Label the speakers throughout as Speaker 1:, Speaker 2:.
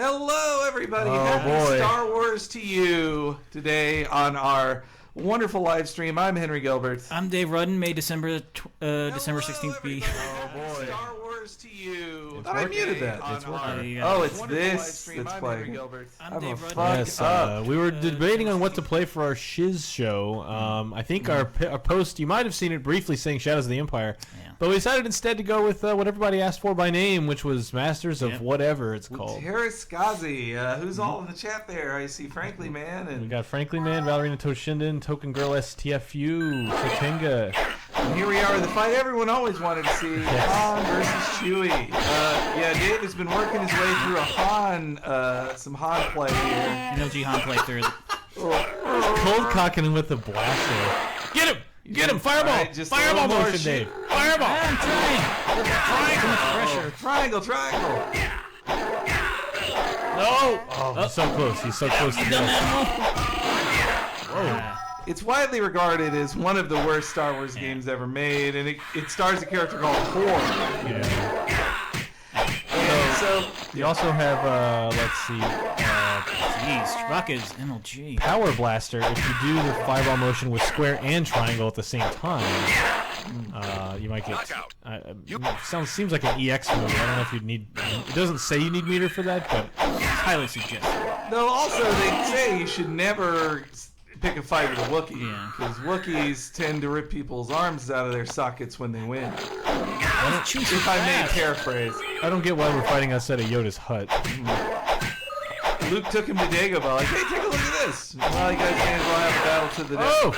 Speaker 1: Hello, everybody.
Speaker 2: Oh,
Speaker 1: Happy
Speaker 2: boy.
Speaker 1: Star Wars to you today on our wonderful live stream. I'm Henry Gilbert.
Speaker 3: I'm Dave Rudden. May December 16th be.
Speaker 1: Oh, boy. Star Wars to you.
Speaker 2: I
Speaker 1: muted that.
Speaker 2: It's working.
Speaker 1: Oh, it's this that's playing.
Speaker 3: I'm Dave Rudden.
Speaker 2: Yes, we were debating on what to play for our Shiz show. I think our post, you might have seen it briefly saying Shadows of the Empire, but we decided instead to go with what everybody asked for by name, which was Masters of whatever it's called.
Speaker 1: Teras Kasi. Who's all in the chat there? I see Frankly Man. And
Speaker 2: we got Frankly Man, Valerina Toshinden, Token Girl STFU, Satinga.
Speaker 1: And here we are, the fight everyone always wanted to see, Han versus Chewie. Dave has been working his way through some Han play here.
Speaker 3: MLG Han playthrough.
Speaker 2: Cold cocking him with the blaster. Get him! Get him! Fireball!
Speaker 1: Right, just
Speaker 2: Fireball motion, Dave! Fireball!
Speaker 3: I'm trying!
Speaker 1: Triangle!
Speaker 2: No! Oh, he's so close. He's so close to death. Whoa.
Speaker 1: It's widely regarded as one of the worst Star Wars games ever made, and it stars a character called Hor.
Speaker 2: Yeah.
Speaker 1: So
Speaker 2: You also have, let's see,
Speaker 3: Jeez, Rocket's MLG.
Speaker 2: Power Blaster. If you do the fireball motion with square and triangle at the same time, you might get. Seems like an EX move. I don't know if you'd need. It doesn't say you need meter for that, but
Speaker 3: It's highly suggested.
Speaker 1: no, also they say you should never pick a fight with a Wookiee, because Wookiees tend to rip people's arms out of their sockets when they win. If I may paraphrase.
Speaker 2: I don't get why we're fighting outside of Yoda's hut.
Speaker 1: Luke took him to Dagobah, like, hey, take a look at this. Well, you guys may as well have a battle to the death.
Speaker 2: Oh!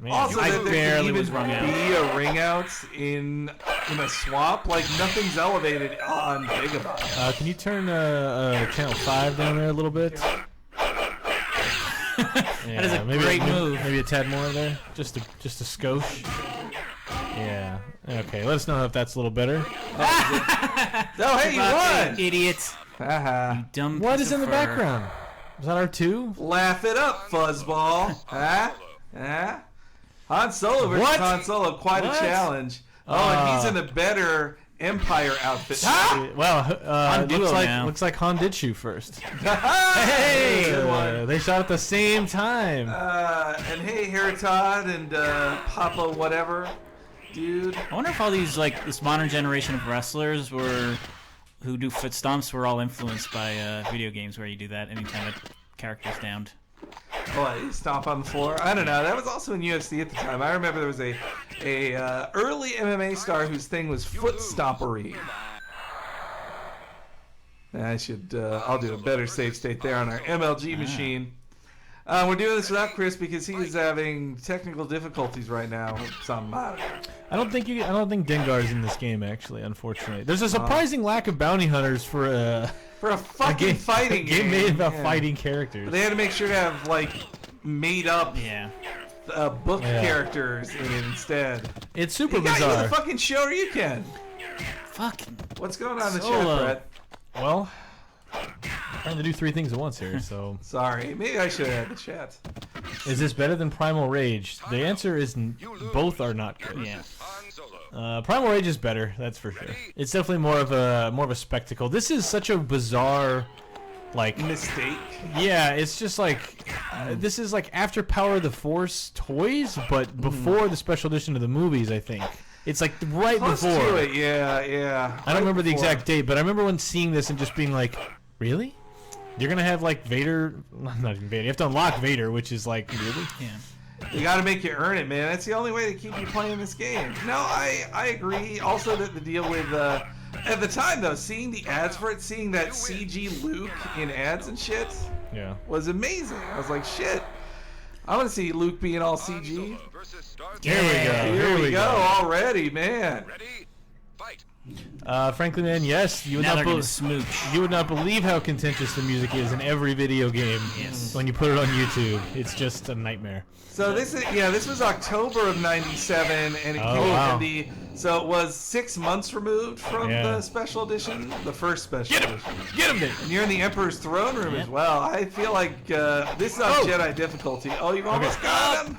Speaker 2: Man,
Speaker 1: Also,
Speaker 3: I
Speaker 1: that there
Speaker 3: barely
Speaker 1: could
Speaker 3: was
Speaker 1: even
Speaker 3: wrong out.
Speaker 1: be a ring out in a swap. Like, nothing's elevated on Dagobah.
Speaker 2: Can you turn channel 5 down there a little bit?
Speaker 3: That is a great move.
Speaker 2: Maybe a tad more there, just a skosh. Yeah. Okay. Let us know if that's a little better.
Speaker 1: Oh, hey, you won!
Speaker 3: Idiot.
Speaker 1: Haha.
Speaker 3: You dumb
Speaker 2: What
Speaker 3: piece
Speaker 2: is in
Speaker 3: of
Speaker 2: the
Speaker 3: fur.
Speaker 2: background? Is that R2?
Speaker 1: Laugh it up, fuzzball. Huh? Han Solo versus
Speaker 2: What?
Speaker 1: Han Solo, quite
Speaker 2: What?
Speaker 1: a challenge. Oh, and he's in a better Empire outfit.
Speaker 2: Well,
Speaker 3: Duo now.
Speaker 2: looks like Han did shoot first.
Speaker 1: Hey! Good one.
Speaker 2: They shot at the same time.
Speaker 1: And hey, Heritod and Papa whatever, dude.
Speaker 3: I wonder if all these, like, this modern generation of wrestlers who do foot stomps were all influenced by video games where you do that anytime a character's downed.
Speaker 1: Oh, you stomp on the floor? I don't know. That was also in UFC at the time. I remember there was a early MMA star whose thing was foot stompery. I'll do a better save state there on our MLG machine. We're doing this without Chris because he is having technical difficulties right now.
Speaker 2: I don't think Dengar's in this game actually. Unfortunately, there's a surprising lack of bounty hunters for a
Speaker 1: fucking fighting
Speaker 2: game made about
Speaker 1: Yeah.
Speaker 2: fighting characters.
Speaker 1: They had to make sure to have like made up book characters in it instead.
Speaker 2: It's super
Speaker 1: You got
Speaker 2: bizarre.
Speaker 1: the fucking show, or you can.
Speaker 3: Fucking
Speaker 1: What's going on in the
Speaker 3: Solo.
Speaker 1: chat, Brett?
Speaker 2: Well, I'm trying to do 3 things at once here. So,
Speaker 1: Sorry, maybe I should have had the chat.
Speaker 2: is this better than Primal Rage? The answer is both are not good.
Speaker 3: yeah.
Speaker 2: Primal Rage is better, that's for sure. It's definitely more of a spectacle. This is such a bizarre, like
Speaker 1: Mistake.
Speaker 2: yeah. It's just like this is like after Power of the Force toys, but before the special edition of the movies. I think it's like right
Speaker 1: Close
Speaker 2: before.
Speaker 1: to it, yeah.
Speaker 2: I don't remember the
Speaker 1: before.
Speaker 2: exact date, but I remember when seeing this and just being like, really? You're gonna have like Vader? Not even Vader. You have to unlock Vader, which is like really.
Speaker 3: Yeah.
Speaker 1: You got to make you earn it, man. That's the only way to keep you playing this game. No, I agree. Also, that the deal with at the time though, seeing the ads for it, seeing that CG Luke in ads and shit,
Speaker 2: Yeah.
Speaker 1: was amazing. I was like, shit. I want to see Luke being all CG.
Speaker 2: Here we go.
Speaker 1: Here we go already, man.
Speaker 2: Frankly, man, yes, you would
Speaker 3: Now
Speaker 2: not
Speaker 3: they're gonna
Speaker 2: believe.
Speaker 3: smooch.
Speaker 2: You would not believe how contentious the music is in every video game.
Speaker 3: Yes.
Speaker 2: When you put it on YouTube, it's just a nightmare.
Speaker 1: So this was October of '97, and it
Speaker 2: wow.
Speaker 1: so it was 6 months removed from
Speaker 2: Yeah.
Speaker 1: the special edition, the first special edition.
Speaker 2: Get him, Dave.
Speaker 1: And you're in the Emperor's throne room as well. I feel like this is on Jedi difficulty. Oh, you've almost got him.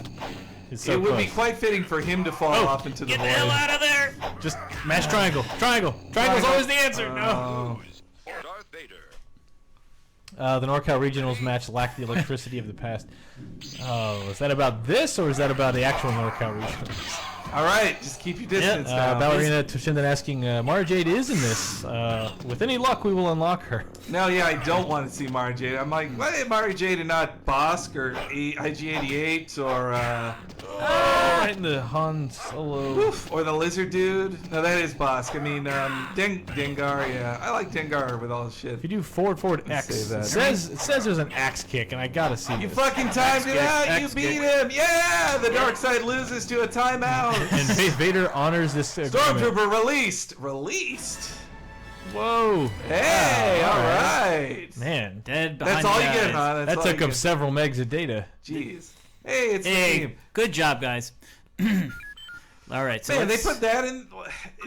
Speaker 2: It's so
Speaker 1: It would be
Speaker 2: close.
Speaker 1: quite fitting for him to fall off into the
Speaker 3: Get the
Speaker 1: void.
Speaker 3: hell out of there!
Speaker 2: Just mash triangle. Triangle's always the answer. No.
Speaker 1: Oh.
Speaker 4: Darth Vader.
Speaker 2: The NorCal Regionals match lacked the electricity of the past. Oh, is that about this, or is that about the actual NorCal Regionals?
Speaker 1: All right, just keep your distance now.
Speaker 2: Ballerina Toshinden asking, Mara Jade is in this. With any luck, we will unlock her.
Speaker 1: No, yeah, I don't want to see Mara Jade. I'm like, why Mara Jade and not Bosk or IG-88 or...
Speaker 2: right in the Han Solo.
Speaker 1: Oof, or the Lizard Dude. No, that is Bosk. I mean, Dengar, yeah. I like Dengar with all his shit.
Speaker 2: If you do forward X,
Speaker 1: save that.
Speaker 2: it says there's an axe kick, and I gotta see
Speaker 1: You
Speaker 2: this.
Speaker 1: fucking timed it out. You
Speaker 2: X
Speaker 1: beat
Speaker 2: kick.
Speaker 1: him. Yeah, the dark side loses to a timeout.
Speaker 2: And Vader honors this agreement.
Speaker 1: Stormtrooper released. Released.
Speaker 2: Whoa.
Speaker 1: Hey,
Speaker 2: Wow,
Speaker 1: all
Speaker 2: all
Speaker 1: right.
Speaker 2: Man,
Speaker 3: Dead behind
Speaker 1: That's all
Speaker 3: the
Speaker 1: you get,
Speaker 3: eyes.
Speaker 1: huh? That's
Speaker 2: that
Speaker 1: all
Speaker 2: took
Speaker 1: you
Speaker 2: up
Speaker 1: get.
Speaker 2: several megs of data.
Speaker 1: Jeez. Hey, it's the
Speaker 3: Hey,
Speaker 1: team.
Speaker 3: good job, guys. All right, so
Speaker 1: Man, they
Speaker 3: let's-
Speaker 1: put that in.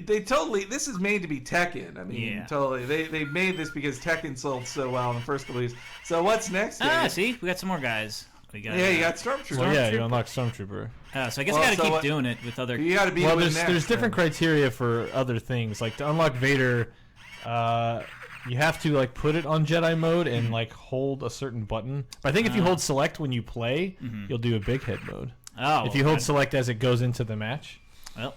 Speaker 1: They totally. This is made to be Tekken. I mean,
Speaker 3: Yeah.
Speaker 1: totally. They made this because Tekken sold so well in the first release. So what's next? Dave?
Speaker 3: see, we got some more guys. We got.
Speaker 1: Yeah, you got Stormtrooper.
Speaker 2: Well, yeah, you unlock Stormtrooper.
Speaker 3: So I guess
Speaker 1: Well,
Speaker 3: I gotta
Speaker 1: so
Speaker 3: keep
Speaker 1: what-
Speaker 3: doing it with other.
Speaker 1: You got to beat
Speaker 2: Well,
Speaker 1: him
Speaker 2: there's
Speaker 1: next,
Speaker 2: different
Speaker 1: then.
Speaker 2: criteria for other things. Like to unlock Vader, you have to like put it on Jedi mode and like hold a certain button. But I think if you hold select when you play, you'll do a big head mode.
Speaker 3: Oh,
Speaker 2: If you hold select as it goes into the match.
Speaker 3: well,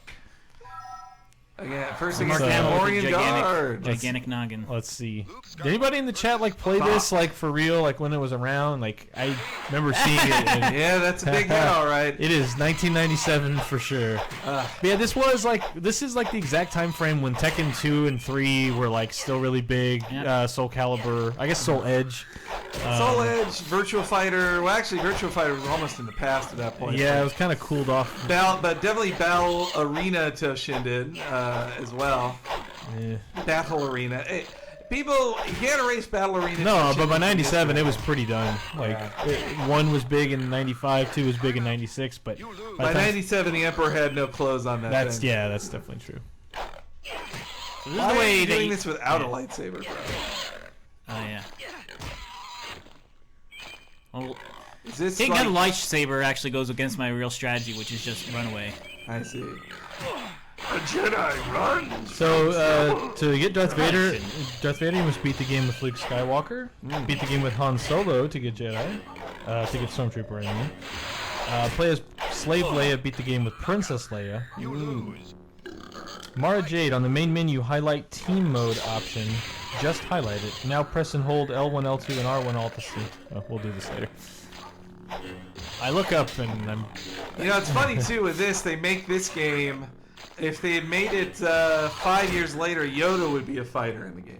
Speaker 1: Again, first
Speaker 3: Mark
Speaker 1: against the
Speaker 3: Hamill with
Speaker 1: Orion
Speaker 3: the
Speaker 1: Guard.
Speaker 3: gigantic noggin.
Speaker 2: Let's see. Did anybody in the chat like play this like for real? Like when it was around? Like I remember seeing it. And
Speaker 1: Yeah, that's a big hit, all right.
Speaker 2: It is 1997 for sure. But yeah, this is like the exact time frame when Tekken 2 and 3 were like still really big.
Speaker 3: Yeah.
Speaker 2: Soul Calibur, I guess Soul Edge.
Speaker 1: Soul Edge, Virtua Fighter. Well, actually, Virtua Fighter was almost in the past at that point.
Speaker 2: Yeah, it was kind of cooled off.
Speaker 1: But definitely Battle Arena Toshinden as well.
Speaker 2: Yeah.
Speaker 1: Battle Arena. Hey, people, you can't erase Battle Arena.
Speaker 2: No,
Speaker 1: Toshinden
Speaker 2: but by
Speaker 1: from
Speaker 2: '97
Speaker 1: history.
Speaker 2: it was pretty done. Like 1 was big in '95, 2 was big in '96, but
Speaker 1: By
Speaker 2: the time-
Speaker 1: '97, the Emperor had no clothes on that
Speaker 2: that's
Speaker 1: thing.
Speaker 2: that's definitely true.
Speaker 3: So this is
Speaker 1: Why
Speaker 3: the
Speaker 1: are
Speaker 3: way
Speaker 1: you
Speaker 3: that
Speaker 1: doing
Speaker 3: you-
Speaker 1: this without a lightsaber, bro?
Speaker 3: Oh yeah. Well,
Speaker 1: Is this
Speaker 3: taking
Speaker 1: like...
Speaker 3: a lightsaber actually goes against my real strategy, which is just run away.
Speaker 1: I see. A Jedi runs.
Speaker 2: So to get Darth Vader, you must beat the game with Luke Skywalker, beat the game with Han Solo to get Jedi, to get Stormtrooper. I mean, play as Slave Leia, beat the game with Princess Leia. Mara Jade on the main menu, highlight team mode option. Just highlight it. Now press and hold L1, L2, and R1 Alt to see. Oh, we'll do this later. I look up and I'm.
Speaker 1: You know, it's funny too with this. They make this game. If they had made it 5 years later, Yoda would be a fighter in the game.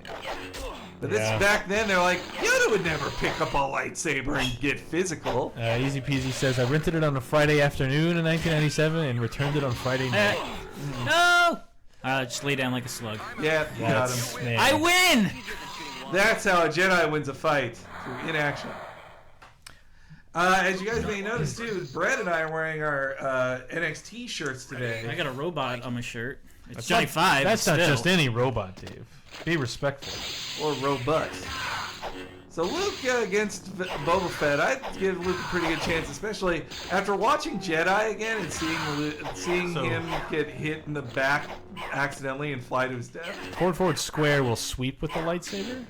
Speaker 1: But this
Speaker 2: Yeah.
Speaker 1: back then, they're like, Yoda would never pick up a lightsaber and get physical.
Speaker 2: Easy Peasy says I rented it on a Friday afternoon in 1997 and returned it on Friday night.
Speaker 3: No! Just lay down like a slug.
Speaker 1: Yeah, you got
Speaker 2: That's-
Speaker 1: him.
Speaker 2: man.
Speaker 3: I win!
Speaker 1: That's how a Jedi wins a fight, through inaction. As you guys may notice too, Brett and I are wearing our NXT shirts today.
Speaker 3: I got a robot on my shirt. It's
Speaker 2: That's
Speaker 3: Johnny
Speaker 2: not-
Speaker 3: 5.
Speaker 2: That's
Speaker 3: but
Speaker 2: not
Speaker 3: still.
Speaker 2: just any robot, Dave. Be respectful.
Speaker 1: Or robust. So Luke against Boba Fett, I'd give Luke a pretty good chance, especially after watching Jedi again and seeing him get hit in the back accidentally and fly to his death.
Speaker 2: Forward square will sweep with the lightsaber.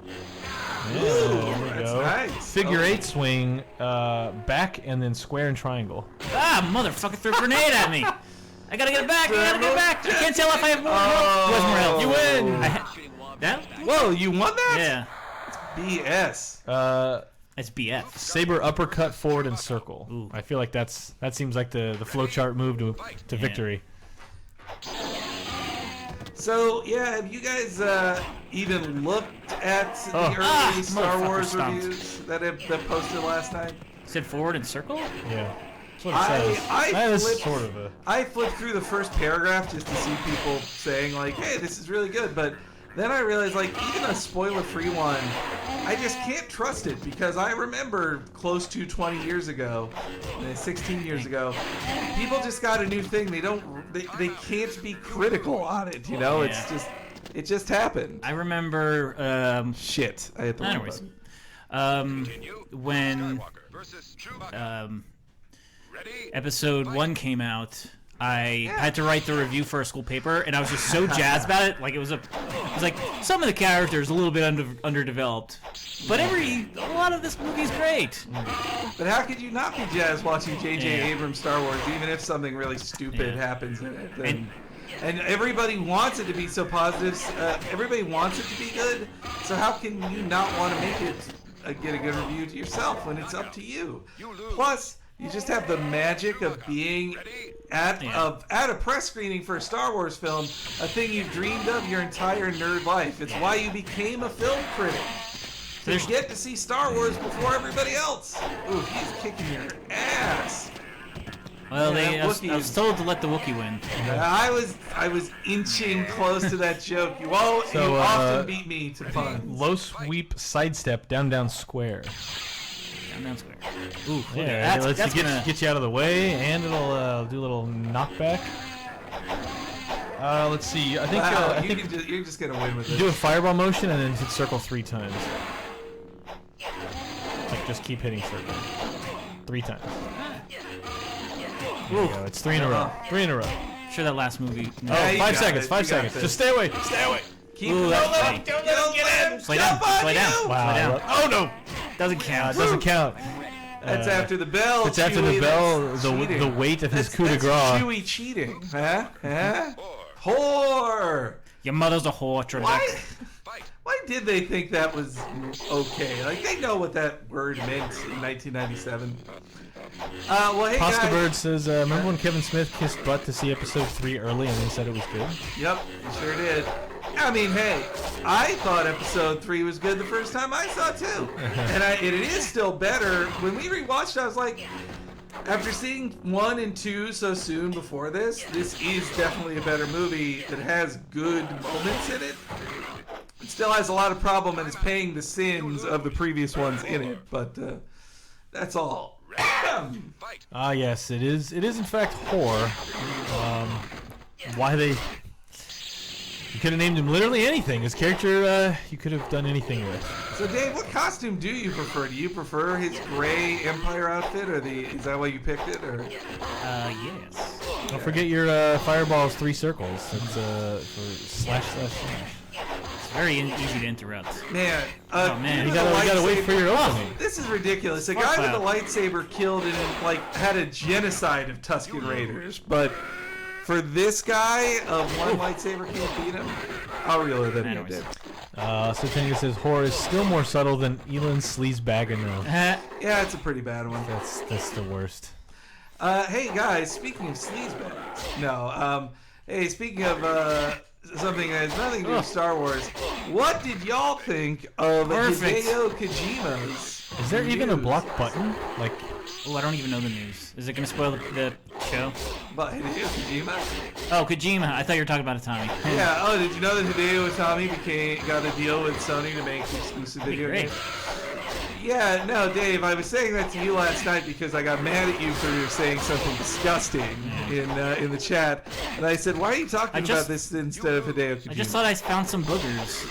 Speaker 2: Yeah,
Speaker 1: Ooh,
Speaker 2: there we
Speaker 1: that's
Speaker 2: go.
Speaker 1: nice.
Speaker 2: Figure
Speaker 1: Oh.
Speaker 2: 8 swing, back and then square and triangle.
Speaker 3: Ah, motherfucker threw a grenade at me! I gotta get it back! I gotta get it back! I can't tell if I have more health. Where's more health?
Speaker 1: You win!
Speaker 3: That?
Speaker 1: Whoa, you won that?
Speaker 3: Yeah.
Speaker 1: BS.
Speaker 3: That's BF.
Speaker 2: Saber uppercut forward and circle.
Speaker 3: Ooh.
Speaker 2: I feel like that seems like the flowchart move to victory.
Speaker 1: So yeah, have you guys even looked at the early Star
Speaker 3: motherfucker
Speaker 1: Wars
Speaker 3: stomped.
Speaker 1: reviews that posted last night?
Speaker 3: Said forward and circle?
Speaker 2: Yeah. That's what it says.
Speaker 1: I
Speaker 2: That is
Speaker 1: flipped-
Speaker 2: sort of a.
Speaker 1: I flipped through the first paragraph just to see people saying like, "Hey, this is really good," but then I realized like even a spoiler-free one, I just can't trust it because I remember close to 20 years ago, 16 years ago, people just got a new thing. They can't be critical on it. You know, it's
Speaker 3: Yeah.
Speaker 1: just it just happened.
Speaker 3: I remember,
Speaker 1: Shit, I hit the wrong
Speaker 3: anyways,
Speaker 1: button.
Speaker 3: when episode 1 came out, I had to write the review for a school paper, and I was just so jazzed about it. Like it was like some of the characters a little bit underdeveloped, But a lot of this movie is great.
Speaker 1: But how could you not be jazzed watching J.J. Abrams' Star Wars, even if something really stupid happens in it? And everybody wants it to be so positive. Everybody wants it to be good. So how can you not want to make it get a good review to yourself when it's up to you? Plus, you just have the magic of being at a press screening for a Star Wars film, a thing you've dreamed of your entire nerd life. It's why you became a film critic. To get to see Star Wars before everybody else. Ooh, he's kicking your ass.
Speaker 3: Well, I was told to let the Wookiee win.
Speaker 1: I was inching close to that joke. You often beat me to puns.
Speaker 2: Low sweep sidestep down square.
Speaker 3: Down square. Ooh,
Speaker 2: yeah, let's get you out of the way, and it'll do a little knockback. Let's see. I think
Speaker 1: you're just gonna win with this.
Speaker 2: Do a fireball motion and then hit circle 3 times. Like just keep hitting circle 3 times. There you go. It's 3 in a row. 3 in a row.
Speaker 3: Sure, that last movie.
Speaker 2: No. Oh, 5 seconds. 5 seconds. Just stay away. Stay away.
Speaker 1: Don't let him get in.
Speaker 3: Slow down. Slow down.
Speaker 2: Wow.
Speaker 3: Slow down.
Speaker 2: Oh no.
Speaker 3: Doesn't count.
Speaker 2: It doesn't count.
Speaker 1: That's after the bell.
Speaker 2: It's after the bell. The weight of his coup de grace.
Speaker 1: Chewy cheating, huh? Whore.
Speaker 3: Your mother's a whore, Trebek.
Speaker 1: Why did they think that was okay? Like, they know what that word meant in 1997. Well, hey,
Speaker 2: Pasta
Speaker 1: guys.
Speaker 2: Bird says, remember when Kevin Smith kissed butt to see episode 3 early and then said it was good?
Speaker 1: Yep, he sure did. I mean, hey, I thought episode 3 was good the first time I saw it too. And it is still better. When we rewatched it, I was like, after seeing 1 and 2 so soon before this is definitely a better movie that has good moments in it. It still has a lot of problem and is paying the sins of the previous ones in it, but that's all.
Speaker 2: Yes, it is. It is in fact horror. Why they? You could have named him literally anything. His character, you could have done anything with.
Speaker 1: So, Dave, what costume do you prefer? Do you prefer his gray Empire outfit, or is that why you picked it, or?
Speaker 3: Yes.
Speaker 2: Don't forget your fireball's 3 circles. That's for slash.
Speaker 3: It's very easy to interrupt.
Speaker 1: Man,
Speaker 2: you gotta wait for your opening.
Speaker 1: This is ridiculous. A guy with a lightsaber killed and had a genocide of Tusken Raiders, but for this guy, one lightsaber can't beat him. I'll reel it in. Did.
Speaker 2: So Tenga says horror is still more subtle than Elon Sleazebagano.
Speaker 1: Yeah, it's a pretty bad one.
Speaker 2: That's the worst.
Speaker 1: Hey guys, speaking of sleazebags, no. Hey, speaking of something that has nothing to do with Star Wars, what did y'all think of Hideo Kojima's?
Speaker 2: Is there even a block button? Like,
Speaker 3: I don't even know the news. Is it gonna spoil the show?
Speaker 1: About Hideo Kojima?
Speaker 3: Oh, Kojima. I thought you were talking about Itami.
Speaker 1: Yeah. Oh, did you know that Hideo Itami got a deal with Sony to make exclusive video games? Yeah, no, Dave, I was saying that to you last night because I got mad at you for saying something disgusting in the chat. And I said, why are you talking about this instead of Hideo Kojima?
Speaker 3: I just thought I found some boogers.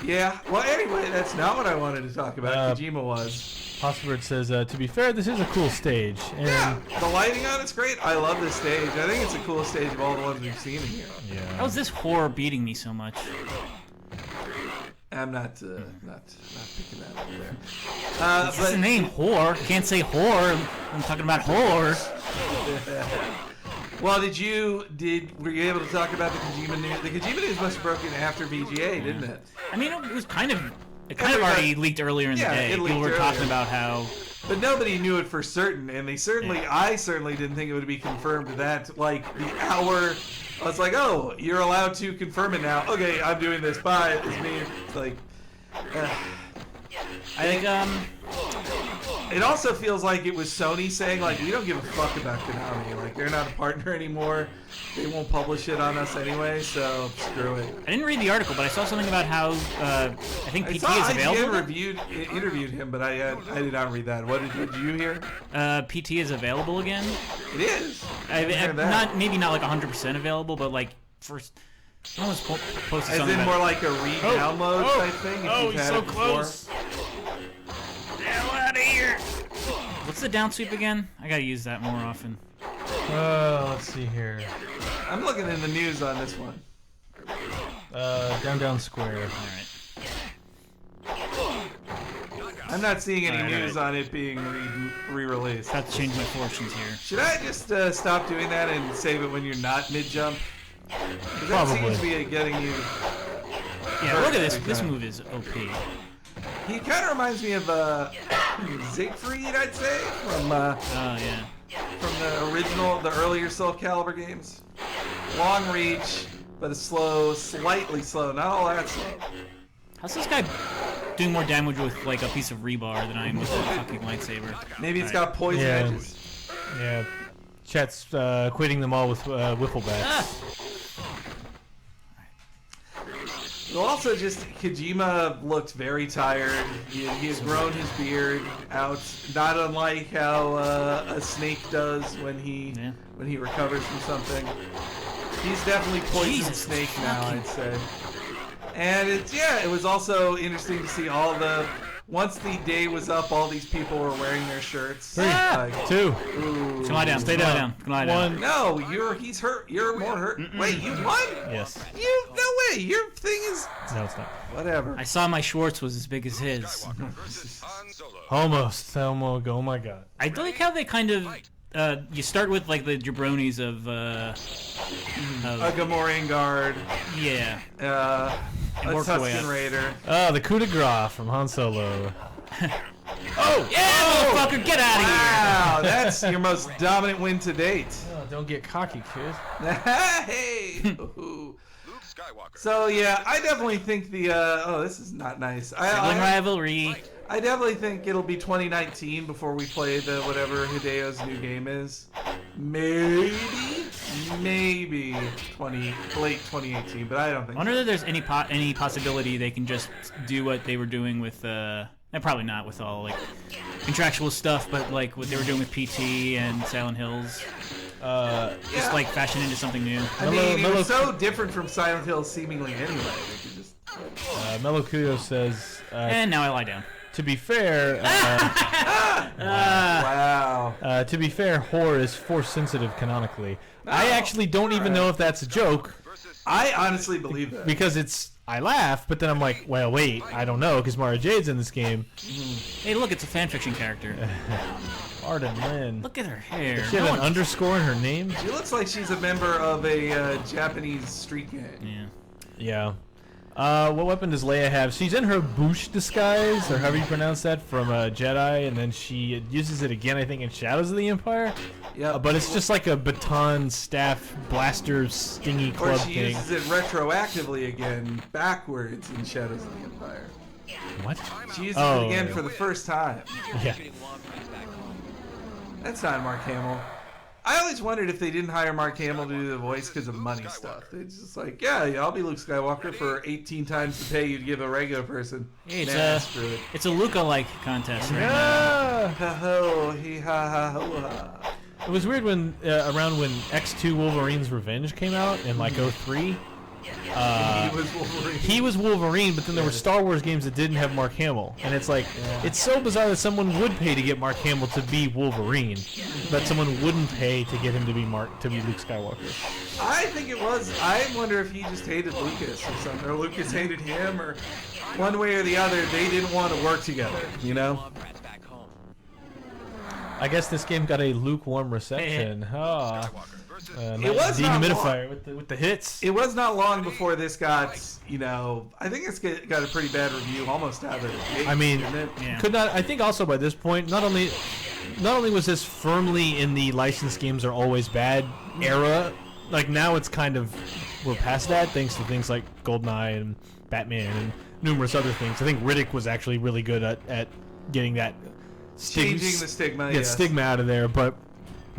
Speaker 1: Yeah, well, anyway, that's not what I wanted to talk about. Kojima was.
Speaker 2: Possibird says, to be fair, this is a cool stage. And
Speaker 1: yeah, the lighting on it's great. I love this stage. I think it's the coolest stage of all the ones we've seen in here.
Speaker 2: Yeah.
Speaker 3: How is this horror beating me so much?
Speaker 1: I'm not picking that up there.
Speaker 3: It's just the name, whore. Can't say whore. I'm talking about whore.
Speaker 1: Well, were you able to talk about the Kojima news? The Kojima news must have broken after VGA, didn't it?
Speaker 3: I mean, it was kind of already leaked earlier in the day. People were talking about how.
Speaker 1: But nobody knew it for certain, and I certainly didn't think it would be confirmed that, like, the hour. I was like, oh, you're allowed to confirm it now. Okay, I'm doing this. Bye. It's me. It's like,
Speaker 3: I think
Speaker 1: it also feels like it was Sony saying, like, we don't give a fuck about Konami. Like, they're not a partner anymore. They won't publish it on us anyway, so screw it.
Speaker 3: I didn't read the article, but I saw something about how I think PT is available.
Speaker 1: I interviewed him, but I did not read that. What did you hear?
Speaker 3: PT is available again.
Speaker 1: It is.
Speaker 3: Maybe not like 100% available, but like first. Someone was posted something.
Speaker 1: As in more like a re-download type thing.
Speaker 2: If he's so close.
Speaker 3: Hell out of here! What's the down sweep again? I gotta use that more often.
Speaker 2: Let's see here.
Speaker 1: I'm looking in the news on this one.
Speaker 2: Down square.
Speaker 3: All right.
Speaker 1: I'm not seeing any news on it being re-released.
Speaker 3: Have to change my fortunes here.
Speaker 1: Should I just stop doing that and save it when you're not mid-jump? 'Cause that
Speaker 2: Probably.
Speaker 1: seems to be getting you...
Speaker 3: Yeah, look at this. This move is OP.
Speaker 1: He kind of reminds me of Siegfried, I'd say, from
Speaker 3: Yeah.
Speaker 1: the earlier Soul Calibur games. Long reach, but it's slow, slightly slow, not all that slow.
Speaker 3: How's this guy doing more damage with like a piece of rebar than I am with a fucking lightsaber?
Speaker 1: Maybe it's got poison edges.
Speaker 2: Yeah. Chat's quitting them all with wiffle bats.
Speaker 1: Well, also, just Kojima looked very tired. He has grown his beard out, not unlike how a snake does when he recovers from something. He's definitely poison snake now, I'd say. And it was also interesting to see once the day was up, all these people were wearing their shirts.
Speaker 2: 3,
Speaker 1: Like,
Speaker 2: 2.
Speaker 1: ooh.
Speaker 3: Lie down. Stay down. Lie down.
Speaker 2: 1.
Speaker 1: No, he's hurt. You're more hurt. Wait, you won?
Speaker 2: Yes.
Speaker 1: No way. Your thing is
Speaker 2: No, it's not.
Speaker 1: whatever.
Speaker 3: I saw my Schwartz was as big as his.
Speaker 2: Almost. Oh my god.
Speaker 3: I like how they kind of you start with like the jabronis of
Speaker 1: A Gamorrean guard.
Speaker 3: yeah.
Speaker 1: A
Speaker 3: work your way
Speaker 1: Tusken
Speaker 3: up.
Speaker 1: Raider.
Speaker 2: Oh, the coup de grace from Han Solo.
Speaker 3: Yeah, motherfucker, get out of here!
Speaker 1: Wow, that's your most dominant win to date.
Speaker 2: Oh, don't get cocky, kid.
Speaker 1: Hey! Ooh. So yeah, I definitely think this is not nice.
Speaker 3: Sibling rivalry.
Speaker 1: I definitely think it'll be 2019 before we play the whatever Hideo's new game is. Maybe late 2018, but I don't think.
Speaker 3: I wonder if there's any possibility they can just do what they were doing with probably not with all like contractual stuff, but like what they were doing with PT and Silent Hills. Just like fashion into something new.
Speaker 1: I mean, it was so different from Silent Hill seemingly anyway. They could just...
Speaker 2: Mellow Kuyo says,
Speaker 3: And now I lie down.
Speaker 2: to be fair,
Speaker 1: Wow.
Speaker 2: to be fair, whore is force sensitive canonically. I actually don't even know if that's a joke
Speaker 1: I honestly believe that.
Speaker 2: because I laugh, but then I'm like, well, wait, I don't know because Mara Jade's in this game.
Speaker 3: Hey, look, it's a fanfiction character.
Speaker 2: Arden Lynn.
Speaker 3: Look at her hair.
Speaker 2: She had an underscore in her name.
Speaker 1: She looks like she's a member of a Japanese street gang.
Speaker 3: Yeah.
Speaker 2: Yeah. What weapon does Leia have? She's in her Boosh disguise, or however you pronounce that, from Jedi, and then she uses it again, I think, in Shadows of the Empire.
Speaker 1: Yeah,
Speaker 2: But it's just like a baton, staff, blaster, stingy
Speaker 1: or
Speaker 2: club
Speaker 1: she
Speaker 2: thing.
Speaker 1: uses it retroactively again, backwards in Shadows of the Empire.
Speaker 2: What?
Speaker 1: She uses it again for the first time.
Speaker 2: Yeah.
Speaker 1: That's not Mark Hamill. I always wondered if they didn't hire Mark Hamill to do the voice because of money stuff. It's just like, yeah, I'll be Luke Skywalker for 18 times the pay you'd give a regular person.
Speaker 3: Hey,
Speaker 1: Screw it.
Speaker 3: it's a Luca-like contest right now.
Speaker 2: Yeah.
Speaker 1: Ha ho, he ha ha ho ha.
Speaker 2: It was weird when around when X2 Wolverine's Revenge came out in like 03.
Speaker 1: He was Wolverine.
Speaker 2: He was Wolverine, but then there were Star Wars games that didn't have Mark Hamill, and it's like it's so bizarre that someone would pay to get Mark Hamill to be Wolverine, but someone wouldn't pay to get him to be Luke Skywalker.
Speaker 1: I think it was. I wonder if he just hated Lucas or something, or Lucas hated him, or one way or the other, they didn't want to work together. You know?
Speaker 2: I guess this game got a lukewarm reception.
Speaker 1: It was not
Speaker 2: dehumidifier with the hits.
Speaker 1: It was not long before this got, I think it's got a pretty bad review almost out of it.
Speaker 2: I mean,
Speaker 1: didn't it?
Speaker 3: Yeah.
Speaker 2: could not. I think also by this point, not only was this firmly in the licensed games are always bad era. Like now, it's kind of we're past that thanks to things like GoldenEye and Batman and numerous other things. I think Riddick was actually really good at getting that
Speaker 1: Changing the stigma.
Speaker 2: get
Speaker 1: Yes.
Speaker 2: stigma out of there, but.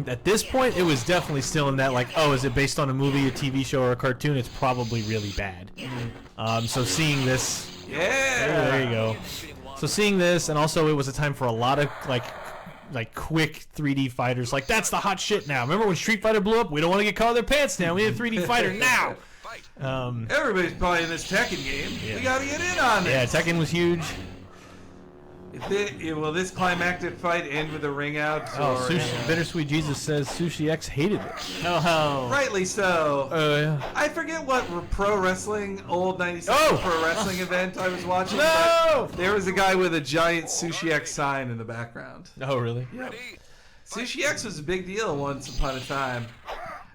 Speaker 2: At this point, it was definitely still in that, like, oh, is it based on a movie, a TV show, or a cartoon? It's probably really bad. So seeing this...
Speaker 1: Yeah.
Speaker 2: There you go. So seeing this, and also it was a time for a lot of, like quick 3D fighters. Like, that's the hot shit now. Remember when Street Fighter blew up? We don't want to get caught in their pants now. We need a 3D fighter now!
Speaker 1: Everybody's playing this Tekken game.
Speaker 2: Yeah.
Speaker 1: We gotta get in on it.
Speaker 2: Yeah, Tekken was huge.
Speaker 1: Will this climactic fight end with a ring out?
Speaker 2: Oh, Bittersweet Jesus says Sushi X hated it.
Speaker 3: Oh,
Speaker 1: rightly so.
Speaker 2: Oh, yeah.
Speaker 1: I forget what pro wrestling, old 97 pro wrestling event I was watching.
Speaker 2: No!
Speaker 1: There was a guy with a giant Sushi X sign in the background.
Speaker 2: Oh, really?
Speaker 1: Yep. Sushi X was a big deal once upon a time.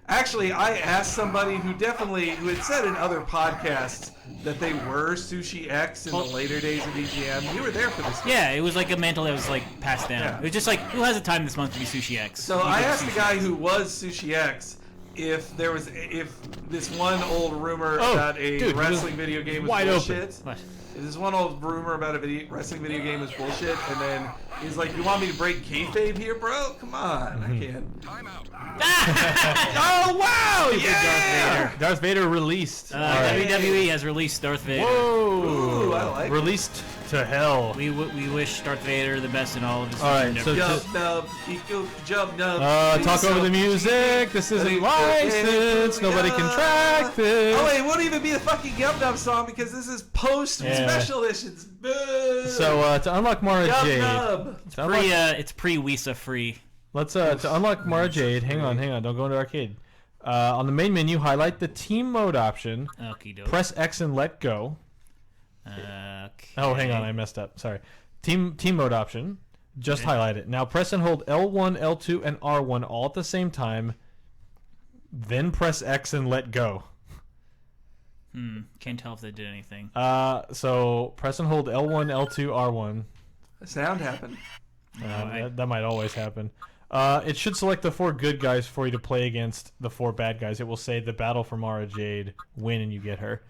Speaker 1: Actually, I asked somebody who had said in other podcasts that they were Sushi X in the later days of EGM. You were there for this.
Speaker 3: Yeah, it was like a mantle that was like passed down.
Speaker 1: Yeah.
Speaker 3: It was just like, who has the time this month to be Sushi X?
Speaker 1: So I asked the guy who was Sushi X if this one old rumor about a wrestling video game was bullshit.
Speaker 3: What?
Speaker 1: If this one old rumor about a wrestling video game was bullshit, and then he's like, "You want me to break kayfabe here, bro? Come on, I can't."
Speaker 4: Time out.
Speaker 1: Oh wow! Yeah.
Speaker 2: Darth Vader released.
Speaker 3: WWE has released Darth Vader.
Speaker 2: Whoa!
Speaker 1: Ooh, I like it.
Speaker 2: Released to hell.
Speaker 3: We wish Darth Vader the best in all of his
Speaker 2: All right,
Speaker 3: endeavors.
Speaker 1: Jump nub, equal jump nub.
Speaker 2: Talk over the music. This isn't licensed. Nobody can track this.
Speaker 1: Oh wait, it won't even be a fucking Yum Nub song because this is post special editions. Boo.
Speaker 2: So to unlock Mara
Speaker 1: Yum
Speaker 2: Jade,
Speaker 1: Nub.
Speaker 3: It's pre-Wisa free.
Speaker 2: let's to unlock Mara Jade. Hang on. Don't go into arcade. On the main menu, highlight the team mode option.
Speaker 3: Okie doke.
Speaker 2: Press X and let go.
Speaker 3: Okay.
Speaker 2: Oh, hang on, I messed up. Sorry. Team mode option. Just highlight it. Now press and hold L1, L2, and R1 all at the same time. Then press X and let go.
Speaker 3: Can't tell if they did anything.
Speaker 2: So press and hold L1, L2, R1.
Speaker 1: A sound happened.
Speaker 2: That might always happen. It should select the 4 good guys for you to play against the 4 bad guys. It will say the battle for Mara Jade. Win and you get her.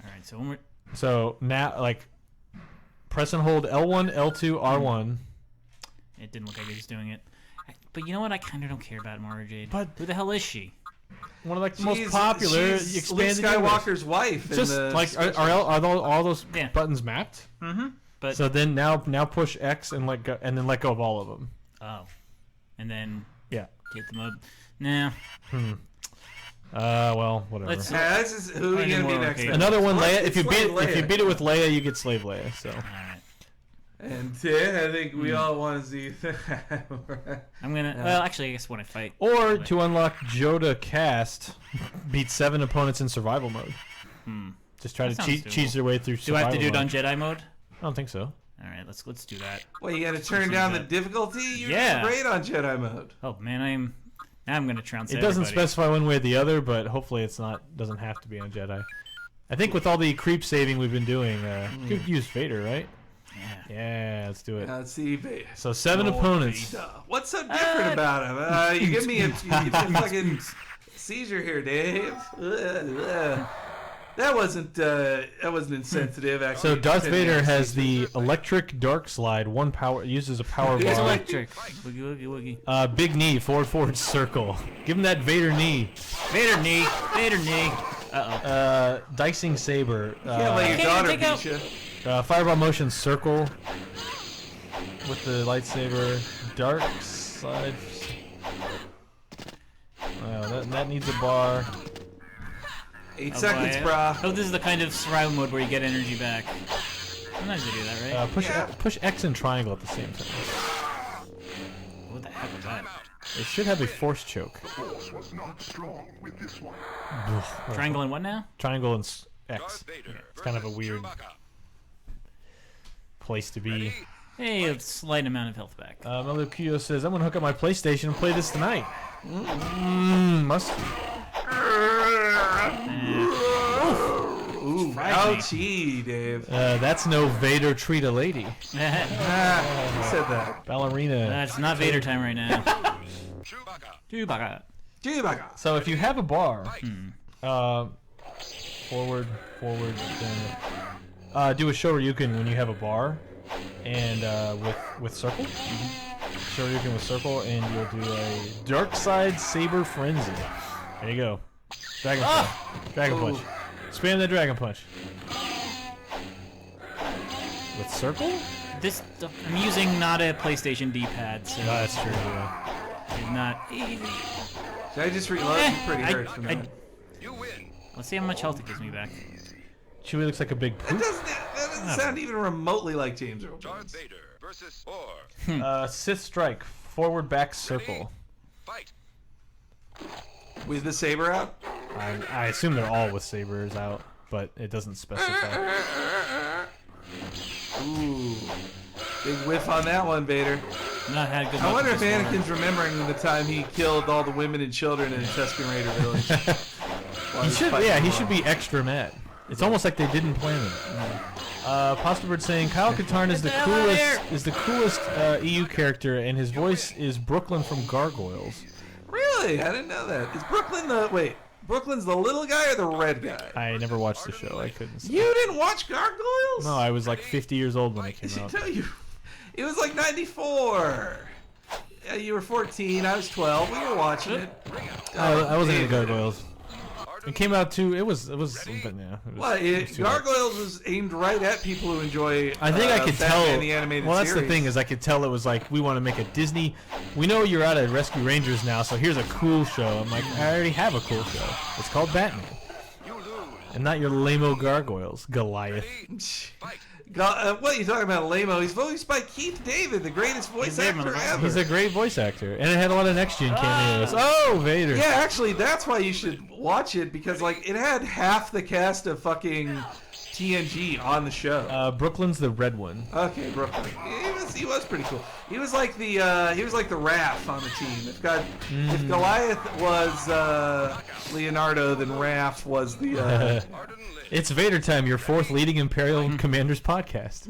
Speaker 3: All right, so when we're...
Speaker 2: So now, like, press and hold L1, L2, R1.
Speaker 3: It didn't look like he was doing it. But you know what? I kind of don't care about Mara Jade.
Speaker 2: But
Speaker 3: who the hell is she?
Speaker 2: One of like the most popular
Speaker 1: She's
Speaker 2: expanded
Speaker 1: Luke Skywalker's wife.
Speaker 2: Just like are all those buttons mapped?
Speaker 3: Mm-hmm. But
Speaker 2: so then now push X and let go, and then let go of all of them.
Speaker 3: Oh, and then
Speaker 2: yeah,
Speaker 3: get them up. Nah.
Speaker 2: Well, whatever.
Speaker 1: This is who are you gonna be next?
Speaker 2: Another one, Leia. If you beat it with Leia, you get Slave Leia. So.
Speaker 3: All right.
Speaker 1: And I think we all want to see.
Speaker 3: I'm gonna. Well, actually, I guess when I fight.
Speaker 2: Or to unlock Joda Cast, beat 7 opponents in survival mode. Just try to cheese your way through.
Speaker 3: Do I have to do it on Jedi mode?
Speaker 2: I don't think so.
Speaker 3: All right, let's do that.
Speaker 1: Well, you got to turn down the difficulty. You're great on Jedi mode.
Speaker 3: Oh man, now I'm gonna trounce.
Speaker 2: It doesn't specify one way or the other, but hopefully doesn't have to be on Jedi. I think with all the creep saving we've been doing, you could use Vader, right? Yeah, let's do it.
Speaker 1: Let's see, Vader.
Speaker 2: So 7 opponents.
Speaker 1: What's so different about him? You give me a fucking seizure here, Dave. That wasn't insensitive. Actually,
Speaker 2: so Darth Vader has the electric dark slide. Uses a power bar.
Speaker 3: It's electric. Woogie woogie woogie.
Speaker 2: Big knee, forward circle. Give him that Vader knee.
Speaker 3: Vader knee. Vader knee.
Speaker 2: Dicing saber.
Speaker 1: Can't let your daughter beat you.
Speaker 2: Fireball motion circle with the lightsaber. Dark side. That needs a bar.
Speaker 1: 8 seconds, brah.
Speaker 3: Oh, this is the kind of survival mode where you get energy back. Sometimes they do that, right?
Speaker 2: Push X and triangle at the same time.
Speaker 3: What the heck was that?
Speaker 2: It should have a force choke.
Speaker 3: Triangle and what now?
Speaker 2: Triangle and X. It's kind of a weird place to be.
Speaker 3: Hey, a slight amount of health back.
Speaker 2: Melukuyo says, I'm going to hook up my PlayStation and play this tonight. Must be.
Speaker 1: Ooh, ouchie, Dave.
Speaker 2: That's no Vader treat a lady.
Speaker 1: Who said that?
Speaker 2: Ballerina.
Speaker 3: It's not Vader time right now. Chewbacca.
Speaker 2: So if you have a bar, forward, then do a Shoryuken when you have a bar, and with circle. Shoryuken with circle, and you'll do a Dark Side Saber Frenzy. There you go. Dragon Punch. Dragon Punch. Spam the Dragon Punch. With circle?
Speaker 3: I'm using not a PlayStation D-pad, so...
Speaker 2: No, that's true. Yeah.
Speaker 3: It's not easy.
Speaker 1: Should I just reload? I'm pretty hurt from that.
Speaker 4: You win.
Speaker 3: Let's see how much health it gives me back.
Speaker 2: Chewie looks like a big poop.
Speaker 1: That doesn't sound even remotely like James Earl
Speaker 4: Darth
Speaker 1: Jones.
Speaker 4: Vader versus 4.
Speaker 2: Sith Strike, forward back circle.
Speaker 4: Fight.
Speaker 1: With the saber out?
Speaker 2: I assume they're all with sabers out, but it doesn't specify.
Speaker 1: Ooh. Big whiff on that one, Vader.
Speaker 3: Not had good
Speaker 1: I
Speaker 3: luck
Speaker 1: wonder
Speaker 3: with
Speaker 1: if
Speaker 3: this
Speaker 1: Anakin's remembering the time he killed all the women and children in Tusken Raider Village.
Speaker 2: He should be extra mad. It's almost like they didn't plan it. Pasta Bird saying Kyle Katarn is the coolest EU character, and his voice is Brooklyn from Gargoyles.
Speaker 1: Really? I didn't know that. Is Brooklyn Brooklyn's the little guy or the red guy?
Speaker 2: I never watched the show. I couldn't say.
Speaker 1: You didn't watch Gargoyles?
Speaker 2: No, I was like 50 years old when it came out.
Speaker 1: I tell you, it was like 94. You were 14, I was 12. We were watching it.
Speaker 2: I wasn't into Gargoyles. It came out too. It was. But yeah.
Speaker 1: Gargoyles was aimed right at people who enjoy.
Speaker 2: I think I could tell.
Speaker 1: The animated
Speaker 2: well, that's
Speaker 1: series.
Speaker 2: the thing is, I could tell it was like we want to make a Disney. We know you're out of Rescue Rangers now, so here's a cool show. I'm like, I already have a cool show. It's called Batman, and not your lame-o Gargoyles, Goliath.
Speaker 1: What are you talking about, lame-o? He's voiced by Keith David, the greatest voice actor ever.
Speaker 2: He's a great voice actor, and it had a lot of next-gen cameos. Oh, Vader!
Speaker 1: Yeah, actually, that's why you should watch it, because like it had half the cast of fucking TNG on the show.
Speaker 2: Brooklyn's the red one.
Speaker 1: Okay, Brooklyn. He was pretty cool. He was like the Raph on the team. If Goliath was Leonardo, then Raph was the.
Speaker 2: It's Vader time, your fourth leading Imperial Commanders podcast.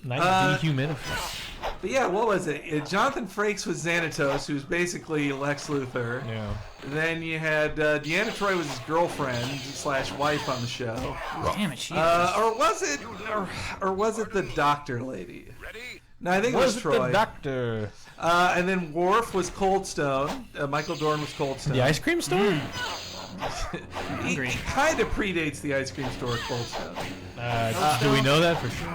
Speaker 2: Nice dehumidify.
Speaker 1: But yeah, what was it? Jonathan Frakes was Xanatos, who's basically Lex Luthor.
Speaker 2: Yeah.
Speaker 1: Then you had Deanna Troi was his girlfriend / wife on the show.
Speaker 3: Damn it, she.
Speaker 1: Or was it the doctor lady? No, I think it was Troy.
Speaker 2: The doctor?
Speaker 1: And then Worf was Cold Stone. Michael Dorn was Cold Stone.
Speaker 2: The ice cream store?
Speaker 1: He kind of predates the ice cream store, Cold Stone.
Speaker 2: Do we know that for sure?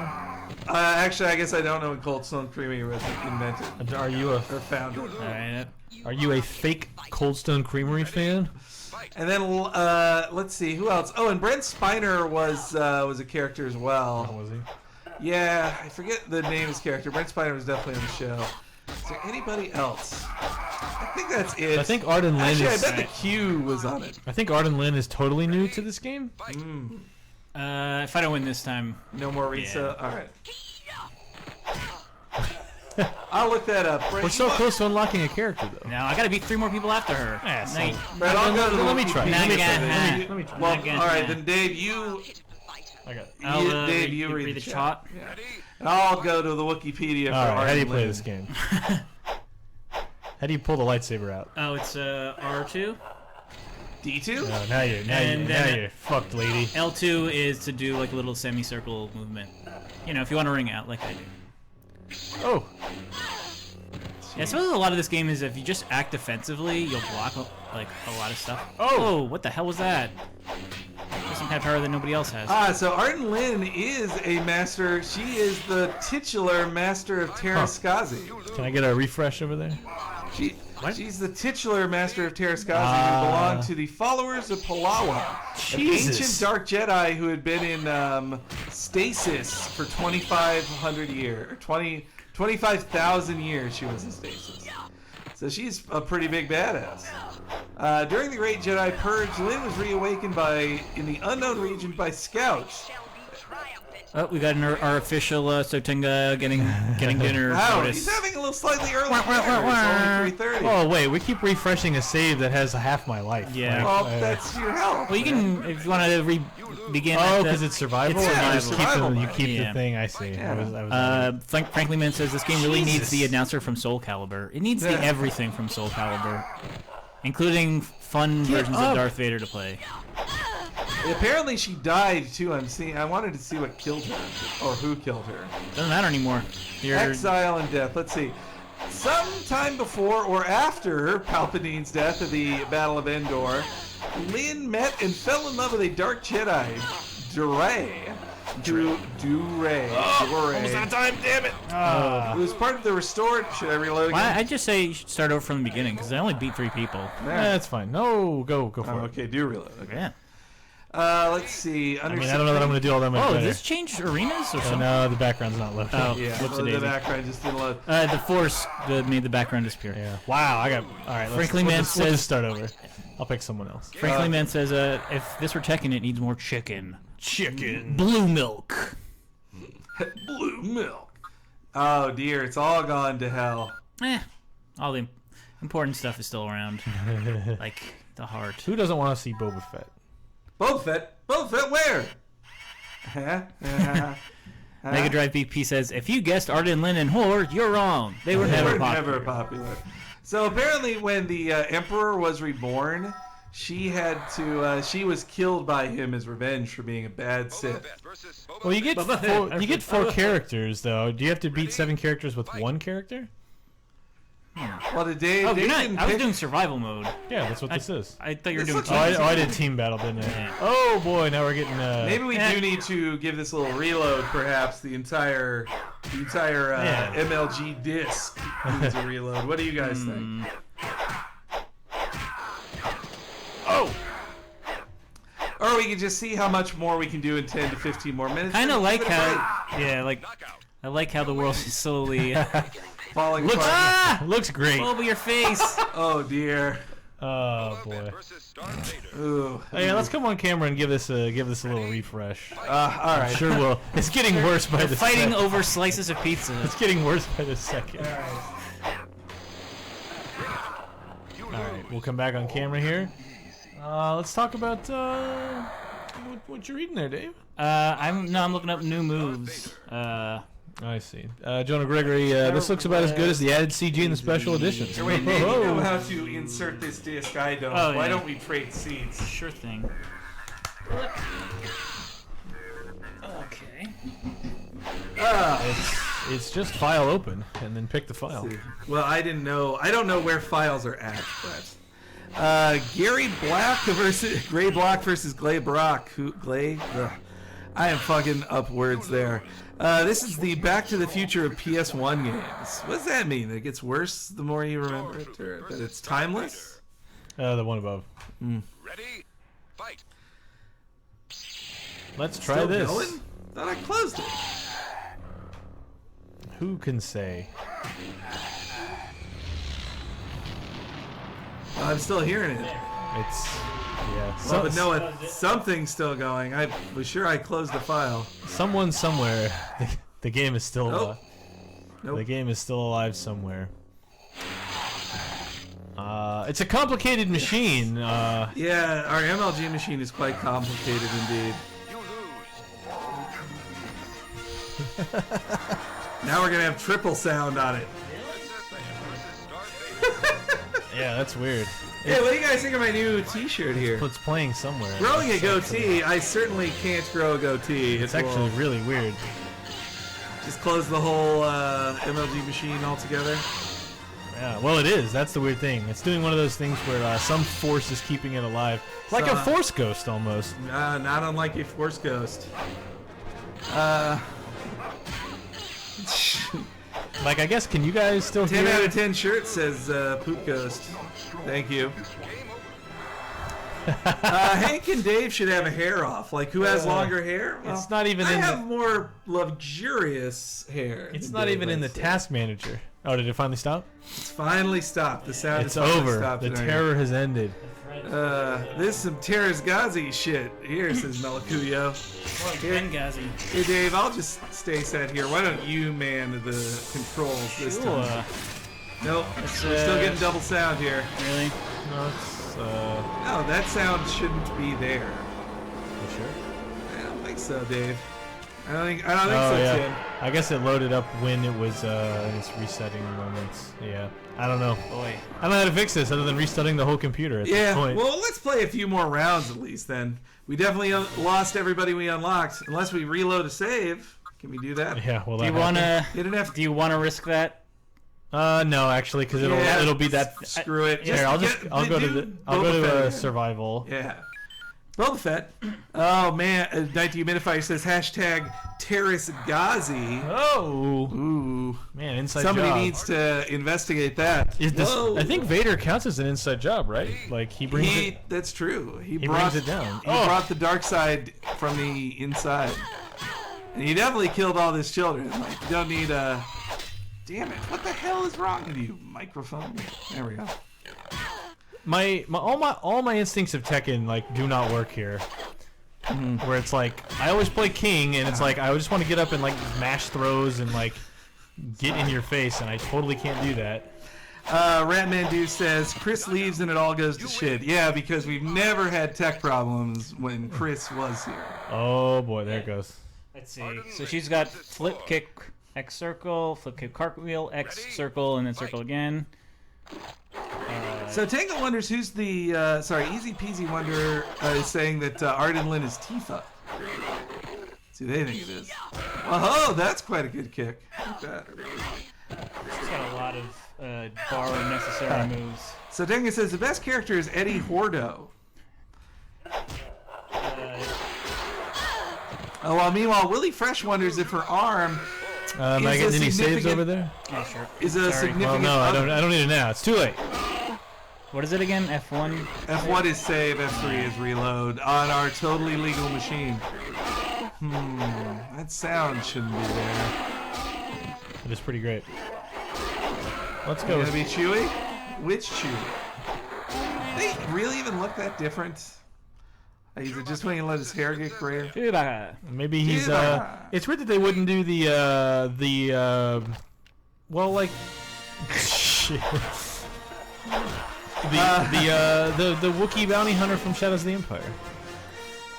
Speaker 1: Actually, I guess I don't know when Cold Stone Creamery was invented.
Speaker 2: Are you
Speaker 1: or founded?
Speaker 3: All right.
Speaker 2: Are you a fake Cold Stone Creamery fan?
Speaker 1: And then let's see who else. Oh, and Brent Spiner was a character as well.
Speaker 2: Oh, was he?
Speaker 1: Yeah, I forget the name of his character. Brent Spiner was definitely on the show. Is there anybody else? I think that's it.
Speaker 2: I think Arden Lynn
Speaker 1: Actually,
Speaker 2: is...
Speaker 1: I bet the Q was on it.
Speaker 2: I think Arden Lynn is totally new to this game.
Speaker 3: If I don't win this time,
Speaker 1: no more Risa. Yeah. All right. I'll look that up.
Speaker 2: We're so close to unlocking a character, though.
Speaker 3: Now I gotta beat 3 more people after her.
Speaker 1: Brett, I'll go to the
Speaker 2: let me try.
Speaker 3: Let me try.
Speaker 1: Well, all right, then Dave, you.
Speaker 2: I got it.
Speaker 1: Dave, you read the chat. Yeah. And I'll go to the Wikipedia.
Speaker 2: All right, how do you play
Speaker 1: Lynn.
Speaker 2: this game? How do you pull the lightsaber out?
Speaker 3: Oh, it's R2.
Speaker 1: D2?
Speaker 2: No, now you're fucked, lady.
Speaker 3: L2 is to do like a little semicircle movement. You know, if you want to ring out like I do.
Speaker 2: Oh.
Speaker 3: Yeah, I suppose a lot of this game is if you just act defensively, you'll block like a lot of stuff.
Speaker 2: Oh,
Speaker 3: what the hell was that? Some kind of power that nobody else has.
Speaker 1: So Arden Lynn is a master. She is the titular master of Teras Kasi.
Speaker 2: Can I get a refresh over there?
Speaker 1: She's the titular master of Teras Kasi who belonged to the followers of Palawa, an ancient dark Jedi who had been in stasis for 2,500 years, 25,000 years. She was in stasis. So she's a pretty big badass. During the Great Jedi Purge, Lynn was reawakened in the unknown region by scouts.
Speaker 3: Oh, we got our official Sotenga getting dinner.
Speaker 1: Wow,
Speaker 3: notice.
Speaker 1: he's having a little slightly early dinner. It's only 3:30.
Speaker 2: Oh wait, we keep refreshing a save that has half my life.
Speaker 3: Yeah.
Speaker 1: Well, that's your health.
Speaker 3: Well, you can if you want to begin.
Speaker 2: Oh, because it's survival.
Speaker 3: It's
Speaker 1: survival.
Speaker 2: You keep
Speaker 3: Yeah.
Speaker 2: the thing. I see.
Speaker 1: Yeah.
Speaker 3: Frankly Man says this game really needs the announcer from Soul Calibur. It needs the everything from Soul Calibur, including fun versions of Darth Vader to play.
Speaker 1: Apparently she died too. I wanted to see what killed her or who killed her.
Speaker 3: Doesn't matter anymore.
Speaker 1: Exile and death. Let's see. Sometime before or after Palpatine's death at the Battle of Endor, Lynn met and fell in love with a dark Jedi, Duray.
Speaker 2: Almost out of time, damn it!
Speaker 1: It was part of the restored. Should I reload again?
Speaker 3: I'd just say you should start over from the beginning because I only beat 3 people.
Speaker 2: That's fine. No, go for it.
Speaker 1: Okay, do reload. Okay.
Speaker 3: Yeah.
Speaker 1: Let's see.
Speaker 2: I mean, I don't know that I'm going to do all that much
Speaker 3: Oh,
Speaker 2: better.
Speaker 3: did this change arenas or something?
Speaker 2: No, the background's not loaded.
Speaker 3: Oh,
Speaker 1: Yeah,
Speaker 3: whoops,
Speaker 1: the background just didn't load.
Speaker 3: the force made the background disappear.
Speaker 2: Yeah. Wow, I got... All right,
Speaker 3: Frankly,
Speaker 2: we'll
Speaker 3: man
Speaker 2: just, we'll
Speaker 3: says-
Speaker 2: just start over. I'll pick someone else.
Speaker 3: Frankly, man says, if this were Tekken, it needs more chicken.
Speaker 2: Chicken.
Speaker 3: Blue milk.
Speaker 1: Blue milk. Oh, dear. It's all gone to hell.
Speaker 3: All the important stuff is still around. Like the heart.
Speaker 2: Who doesn't want to see Boba Fett?
Speaker 1: Boba Fett? Boba Fett where?
Speaker 3: Mega Drive BP says, if you guessed Arden, Lin, and Horde, you're wrong. They were never popular.
Speaker 1: Never popular. So apparently when the Emperor was reborn, she had to. She was killed by him as revenge for being a bad Sith.
Speaker 2: Well, you get four characters, though. Do you have to beat 7 characters with one character?
Speaker 1: Well, today
Speaker 3: Oh,
Speaker 1: they
Speaker 3: you're not.
Speaker 1: didn't
Speaker 3: I was
Speaker 1: pick-
Speaker 3: doing survival mode.
Speaker 2: Yeah, that's what this is.
Speaker 3: I thought you were
Speaker 1: This
Speaker 3: doing
Speaker 1: looks
Speaker 2: Oh,
Speaker 3: team.
Speaker 2: I did team battle, didn't I?
Speaker 3: Yeah.
Speaker 2: Oh boy, now we're getting.
Speaker 1: Maybe we do need to give this a little reload. Perhaps the entire
Speaker 2: Yeah.
Speaker 1: MLG disc needs a reload. What do you guys think?
Speaker 2: Oh,
Speaker 1: Or we can just see how much more we can do in 10 to 15 more minutes.
Speaker 3: Kind of like
Speaker 1: Give it a
Speaker 3: how, yeah, like I like how the world is slowly.
Speaker 1: break. Falling
Speaker 2: looks
Speaker 1: apart.
Speaker 2: looks great.
Speaker 3: Over your face.
Speaker 1: Oh dear.
Speaker 2: Oh boy.
Speaker 1: Ooh.
Speaker 2: Oh, yeah, let's come on camera and give this a little refresh.
Speaker 1: All right.
Speaker 2: Sure will. It's getting worse by the
Speaker 3: Fighting
Speaker 2: second.
Speaker 3: over slices of pizza.
Speaker 2: It's getting worse by the second. All right, we'll come back on camera here. Let's talk about what you're reading there, Dave.
Speaker 3: I'm looking up new moves.
Speaker 2: I see. Jonah Gregory, this looks about as good as the added CG in the special editions.
Speaker 1: Wait, Nate, you know how to insert this disc. I don't.
Speaker 3: Oh,
Speaker 1: Why
Speaker 3: yeah.
Speaker 1: don't we trade seats?
Speaker 3: Sure thing. Okay.
Speaker 2: It's just file open and then pick the file.
Speaker 1: Well, I didn't know. I don't know where files are at, but Gary Black versus Gray Block versus Glay Brock. Glay? Ugh. I am fucking up words there. This is the Back to the Future of PS1 games. What does that mean? That it gets worse the more you remember it, or that it's timeless?
Speaker 2: The one above.
Speaker 4: Ready? Fight.
Speaker 2: Let's try
Speaker 1: Still
Speaker 2: this.
Speaker 1: going? Thought I closed it.
Speaker 2: Who can say?
Speaker 1: I'm still hearing it.
Speaker 2: It's yeah.
Speaker 1: Well, but no, something's still going. I was sure I closed the file.
Speaker 2: Someone somewhere. The game is still
Speaker 1: Nope.
Speaker 2: alive.
Speaker 1: Nope.
Speaker 2: The game is still alive somewhere. It's a complicated machine.
Speaker 1: Yeah, our MLG machine is quite complicated indeed.
Speaker 4: You lose.
Speaker 1: Now we're gonna have triple sound on it.
Speaker 2: Yeah, that's weird.
Speaker 1: Hey, what do you guys think of my new T-shirt here?
Speaker 2: It's playing somewhere.
Speaker 1: Growing a
Speaker 2: It's
Speaker 1: goatee, I certainly can't grow a goatee.
Speaker 2: It's actually really weird.
Speaker 1: just close the whole MLG machine altogether.
Speaker 2: Yeah, well, it is. That's the weird thing. It's doing one of those things where some force is keeping it alive, like a force ghost almost.
Speaker 1: Not unlike a Force Ghost.
Speaker 2: Like, I guess, can you guys still
Speaker 1: 10
Speaker 2: hear?
Speaker 1: out of 10 shirt says Poop Ghost. Thank you. Hank and Dave should have a hair off. Like, who has longer hair? Well,
Speaker 2: It's not even
Speaker 1: I
Speaker 2: in
Speaker 1: have
Speaker 2: the.
Speaker 1: more luxurious hair.
Speaker 2: It's
Speaker 1: than
Speaker 2: not
Speaker 1: Dave,
Speaker 2: even in the
Speaker 1: I'd say.
Speaker 2: task manager. Oh, did it finally stop?
Speaker 1: It's finally stopped. The sound
Speaker 2: It's
Speaker 1: has finally
Speaker 2: over.
Speaker 1: stopped
Speaker 2: The
Speaker 1: in our
Speaker 2: terror has ended.
Speaker 1: This is some Teras Kasi shit. Here, says Malakuyo.
Speaker 3: Benghazi.
Speaker 1: Hey, Dave, I'll just stay set here. Why don't you man the controls this time? Nope, we're still getting double sound here.
Speaker 3: Really?
Speaker 2: No, it's,
Speaker 1: No, that sound shouldn't be there.
Speaker 2: you sure?
Speaker 1: I don't think so, Dave. I don't think
Speaker 2: Oh,
Speaker 1: so,
Speaker 2: yeah.
Speaker 1: Tim.
Speaker 2: I guess it loaded up when it was in its resetting moments. Yeah. I don't know.
Speaker 3: Boy.
Speaker 2: I don't know how to fix this other than restarting the whole computer at this
Speaker 1: Yeah,
Speaker 2: point.
Speaker 1: well, let's play a few more rounds at least then. We definitely lost everybody we unlocked. Unless we reload a save. Can we do that?
Speaker 2: Yeah, well,
Speaker 3: Do
Speaker 2: that
Speaker 3: you wanna?
Speaker 2: happened.
Speaker 1: You didn't have
Speaker 3: Do you wanna risk that?
Speaker 2: No, actually, because it'll be that.
Speaker 1: Screw it.
Speaker 2: Here, I'll go to survival.
Speaker 1: Yeah. Boba Fett. Oh man, Night Humidifier says hashtag Teras Kasi.
Speaker 2: Oh,
Speaker 1: Ooh,
Speaker 2: man, inside
Speaker 1: somebody
Speaker 2: job.
Speaker 1: needs to investigate that.
Speaker 2: Is this,
Speaker 1: Whoa.
Speaker 2: I think Vader counts as an inside job, right? Like he brings it.
Speaker 1: That's true. He
Speaker 2: brings it down.
Speaker 1: He brought the dark side from the inside, and he definitely killed all his children. Like you don't need a. Damn it! What the hell is wrong with you, microphone? There we go.
Speaker 2: All my instincts of Tekken like do not work here. Where it's like I always play King, and it's like I just want to get up and like mash throws and like get in your face, and I totally can't do that.
Speaker 1: Ratmandu says Chris leaves and it all goes to shit. Yeah, because we've never had tech problems when Chris was here.
Speaker 2: Oh boy, there it goes.
Speaker 3: Let's see. So she's got flip kick X circle, flip kick cartwheel X circle, and then circle again.
Speaker 1: So Tango wonders who's the Easy Peasy Wonder is saying that Arden Lin is Tifa. See, they think it is. Oh, that's quite a good kick. Look at that.
Speaker 3: She's got a lot of bar necessary moves.
Speaker 1: So Tango says the best character is Eddie Hordo. Meanwhile, Willie Fresh wonders if her arm
Speaker 2: Am I getting any saves over there?
Speaker 3: Yeah, sure.
Speaker 1: is a
Speaker 3: Sorry.
Speaker 1: significant.
Speaker 2: Well, no, I don't need it now. It's too late.
Speaker 3: What is it again? F1?
Speaker 1: F1 is save, F3 is reload on our totally legal machine. That sound shouldn't be there.
Speaker 2: It is pretty great. Let's go.
Speaker 1: Gonna be Chewie? Which Chewie? They really even look that different? Is it just when he let his hair get grayer?
Speaker 2: Maybe he's. It's weird that they wouldn't do the shit. The Wookiee bounty hunter from Shadows of the Empire.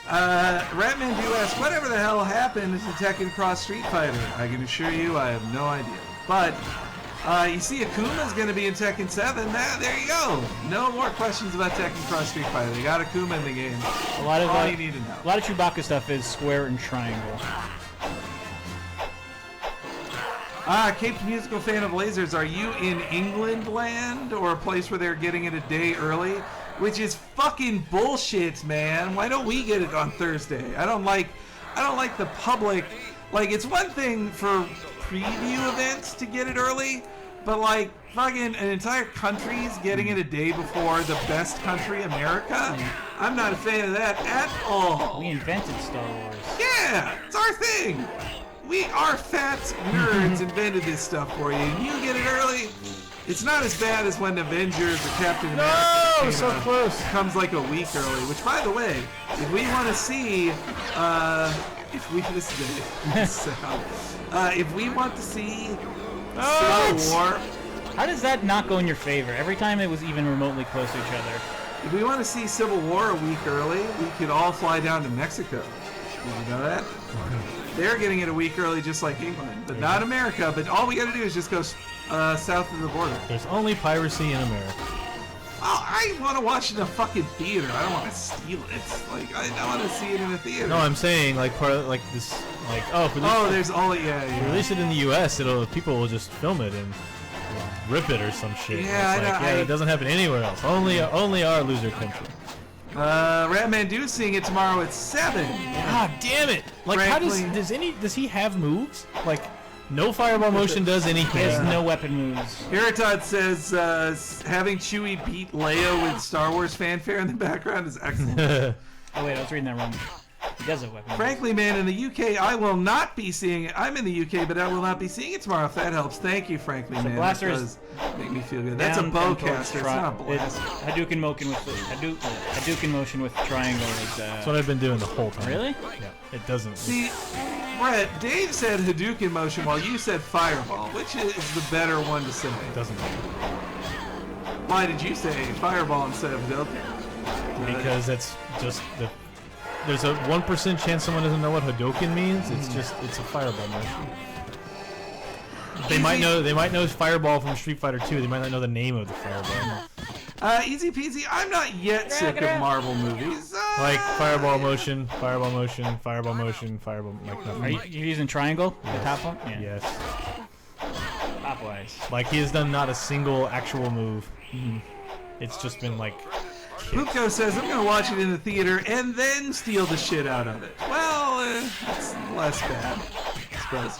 Speaker 1: Ratman do ask, whatever the hell happened to Tekken Cross Street Fighter? I can assure you, I have no idea. But you see, Akuma's going to be in Tekken 7. There you go. No more questions about Tekken Cross Street Fighter. They got Akuma in the game.
Speaker 3: A lot of
Speaker 1: all you need to know.
Speaker 3: A lot of Chewbacca stuff is square and triangle.
Speaker 1: Caped Musical Fan of Lasers, are you in England land or a place where they're getting it a day early? Which is fucking bullshit, man. Why don't we get it on Thursday? I don't like the public. Like, it's one thing for preview events to get it early, but like fucking an entire country's getting it a day before the best country, America. I'm not a fan of that at all.
Speaker 3: We invented Star Wars.
Speaker 1: Yeah, it's our thing. We are fat nerds invented this stuff for you. And you get it early. It's not as bad as when Avengers or Captain America
Speaker 2: No, so close.
Speaker 1: comes like a week early. Which, by the way, if we want to see, if we want to see Civil War,
Speaker 3: how does that not go in your favor? Every time it was even remotely close to each other.
Speaker 1: if we want to see Civil War a week early, we could all fly down to Mexico. Did you know that? They're getting it a week early, just like England, but not America. But all we got to do is just go south of the border.
Speaker 2: There's only piracy in America.
Speaker 1: Well, I want to watch it in a fucking theater. I don't want to steal it. Like, I want to see it in a theater.
Speaker 2: No, I'm saying like part of like this, like
Speaker 1: there's only
Speaker 2: release it in the U.S. People will just film it and rip it or some shit.
Speaker 1: Yeah,
Speaker 2: it's like, it doesn't happen anywhere else. Only our loser country.
Speaker 1: Ratman Du's seeing it tomorrow at 7.
Speaker 2: God damn it! Like, how does he have moves? Like, no fireball motion does anything.
Speaker 3: He has no weapon moves.
Speaker 1: Heritod says having Chewie beat Leia with Star Wars fanfare in the background is excellent.
Speaker 3: Oh wait, I was reading that wrong. He does have weapon moves.
Speaker 1: Frankly, man, in the UK, I will not be seeing it. I'm in the UK, but I will not be seeing it tomorrow. If that helps, thank you, frankly, man.
Speaker 3: Blaster
Speaker 1: that
Speaker 3: is
Speaker 1: does make me feel good. That's a bowcaster. It's not a blaster.
Speaker 3: Hadouken motion with Hadouken motion with triangle is.
Speaker 2: That's what I've been doing the whole time.
Speaker 3: Really?
Speaker 2: Yeah. It doesn't.
Speaker 1: See, Brett, Dave said Hadouken motion while you said fireball. Which is the better one to say?
Speaker 2: It doesn't.
Speaker 1: Why did you say fireball instead of Hadouken?
Speaker 2: Because that's just the. There's a 1% chance someone doesn't know what Hadouken means. It's a fireball motion. They might know fireball from Street Fighter 2. They might not know the name of the fireball.
Speaker 1: Easy peasy. I'm not yet sick of Marvel movies.
Speaker 2: Like fireball motion, fireball motion, fireball motion, fireball. Like nothing.
Speaker 3: Are you using triangle? The top one? Yeah.
Speaker 2: Yes.
Speaker 3: Top wise.
Speaker 2: Like he has done not a single actual move. It's just been like
Speaker 1: Puko says, I'm going to watch it in the theater and then steal the shit out of it. Well, it's less bad, I suppose.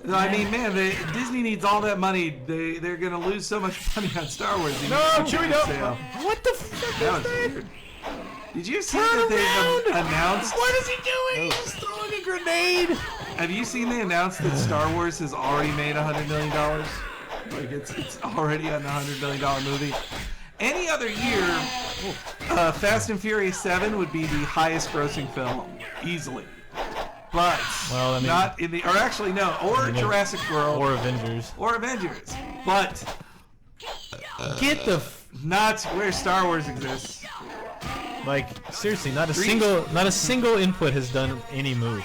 Speaker 1: I mean, man, Disney needs all that money. They're going to lose so much money on Star Wars.
Speaker 2: No, Chewie, no. What the fuck
Speaker 1: That
Speaker 2: is
Speaker 1: was
Speaker 2: that?
Speaker 1: weird. Did you see that they announced?
Speaker 2: What is he doing? He's throwing a grenade.
Speaker 1: Have you seen they announced that Star Wars has already made $100 million? Like it's already on the $100 million movie. Any other year, Fast and Furious 7 would be the highest grossing film, easily. But not in the, or actually no, or Jurassic World,
Speaker 2: or Avengers,
Speaker 1: But
Speaker 2: get the
Speaker 1: not where Star Wars exists.
Speaker 2: Like seriously, not a single input has done any move.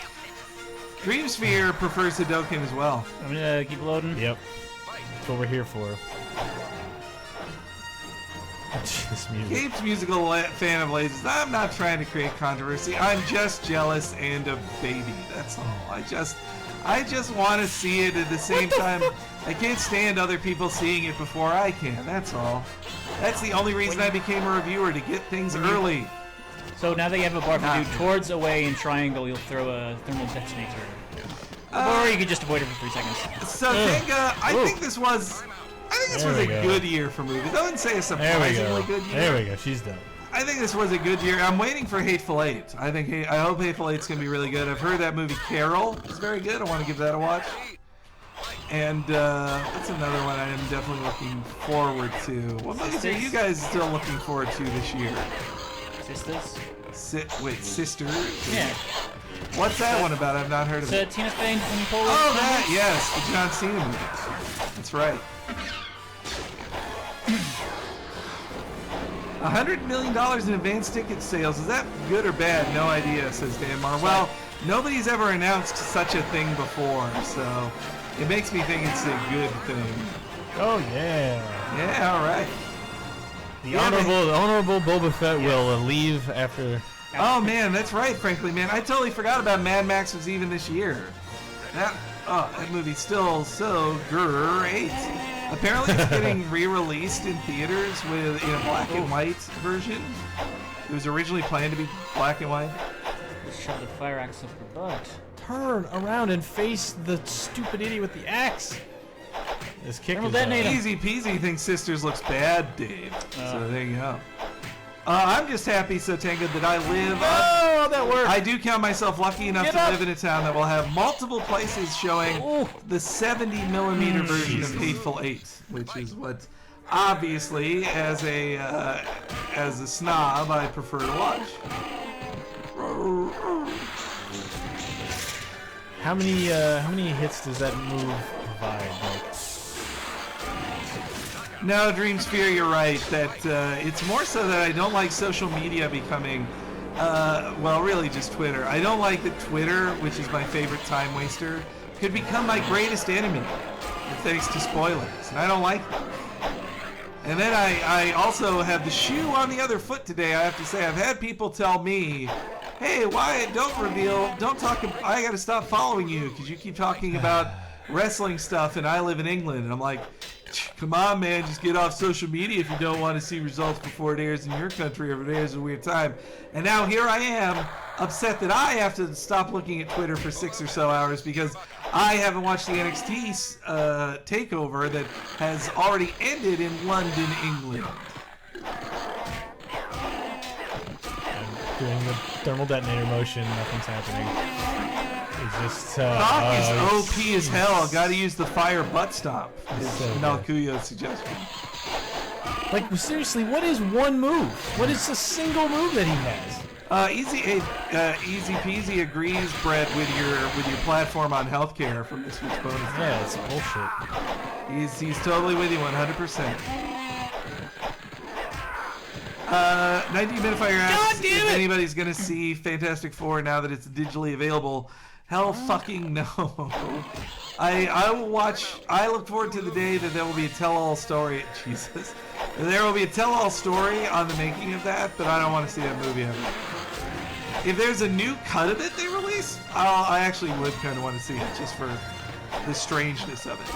Speaker 1: Dreamsphere prefers Hadoken as well.
Speaker 3: I'm gonna keep loading.
Speaker 2: Yep, that's what we're here for. This music.
Speaker 1: Gabe's musical fan of lasers. I'm not trying to create controversy. I'm just jealous and a baby. That's all. I just want to see it at the same time. I can't stand other people seeing it before I can. That's all. That's the only reason I became a reviewer, to get things early.
Speaker 3: So now that you have a bar to do towards, away, and triangle, you'll throw a thermal detonator. Or you could just avoid it for 3 seconds.
Speaker 1: So I think this was a good year for movies. I wouldn't say a surprisingly good year.
Speaker 2: There we go. She's done.
Speaker 1: I think this was a good year. I'm waiting for Hateful Eight. I hope Hateful Eight's gonna be really good. I've heard that movie Carol is very good. I want to give that a watch. And that's another one I am definitely looking forward to. What movies are you guys still looking forward to this year?
Speaker 3: Sisters?
Speaker 1: Sisters?
Speaker 3: Yeah.
Speaker 1: What's that one about? I've not heard of it.
Speaker 3: Tina Fey and Nicole.
Speaker 1: Oh, that, yes, the John Cena movie. That's right. $100 million in advance ticket sales. Is that good or bad? No idea, says Dan Marr. Well, nobody's ever announced such a thing before, so it makes me think it's a good thing.
Speaker 2: Oh, yeah.
Speaker 1: Yeah, all right.
Speaker 2: The honorable Boba Fett will leave after...
Speaker 1: Oh, man, that's right, frankly, man. I totally forgot about Mad Max was even this year. That movie's still so great. Apparently it's getting re-released in theaters in a black and white version. It was originally planned to be black and white.
Speaker 3: Shove the fire axe up your butt.
Speaker 2: Turn around and face the stupid idiot with the axe. This kick is
Speaker 1: easy peasy thinks Sisters looks bad, Dave. So there you go. I'm just happy, Sotenga, that I live.
Speaker 2: Oh, that worked.
Speaker 1: I do count myself lucky enough to live in a town that will have multiple places showing the 70mm version of Hateful Eight, which is what, obviously, as a snob, I prefer to watch.
Speaker 2: How many hits does that move provide?
Speaker 1: No, Dreamsphere, you're right. That it's more so that I don't like social media becoming, really just Twitter. I don't like that Twitter, which is my favorite time waster, could become my greatest enemy, thanks to spoilers, and I don't like that. And then I also have the shoe on the other foot today. I have to say, I've had people tell me, hey, Wyatt, don't talk, I gotta stop following you because you keep talking about wrestling stuff and I live in England. And I'm like, come on, man, just get off social media if you don't want to see results before it airs in your country or if it airs at a weird time. And now here I am, upset that I have to stop looking at Twitter for 6 or so hours because I haven't watched the NXT takeover that has already ended in London, England.
Speaker 2: I'm doing the thermal detonator motion, nothing's happening. It's just...
Speaker 1: Doc is OP as hell. Gotta use the fire butt stop. Is Malkuyo's suggestion.
Speaker 2: Like, seriously, what is one move? What is a single move that he has?
Speaker 1: Easy peasy agrees, Brett, with your platform on healthcare from this week's bonus.
Speaker 2: Yeah, it's bullshit.
Speaker 1: He's totally with you 100%. 90 Minifier asks if anybody's gonna see Fantastic Four now that it's digitally available. Hell fucking no. I will watch. I look forward to the day that there will be a tell-all story. Jesus, there will be a tell-all story on the making of that, but I don't want to see that movie ever. If there's a new cut of it they release, I actually would kind of want to see it just for the strangeness of it.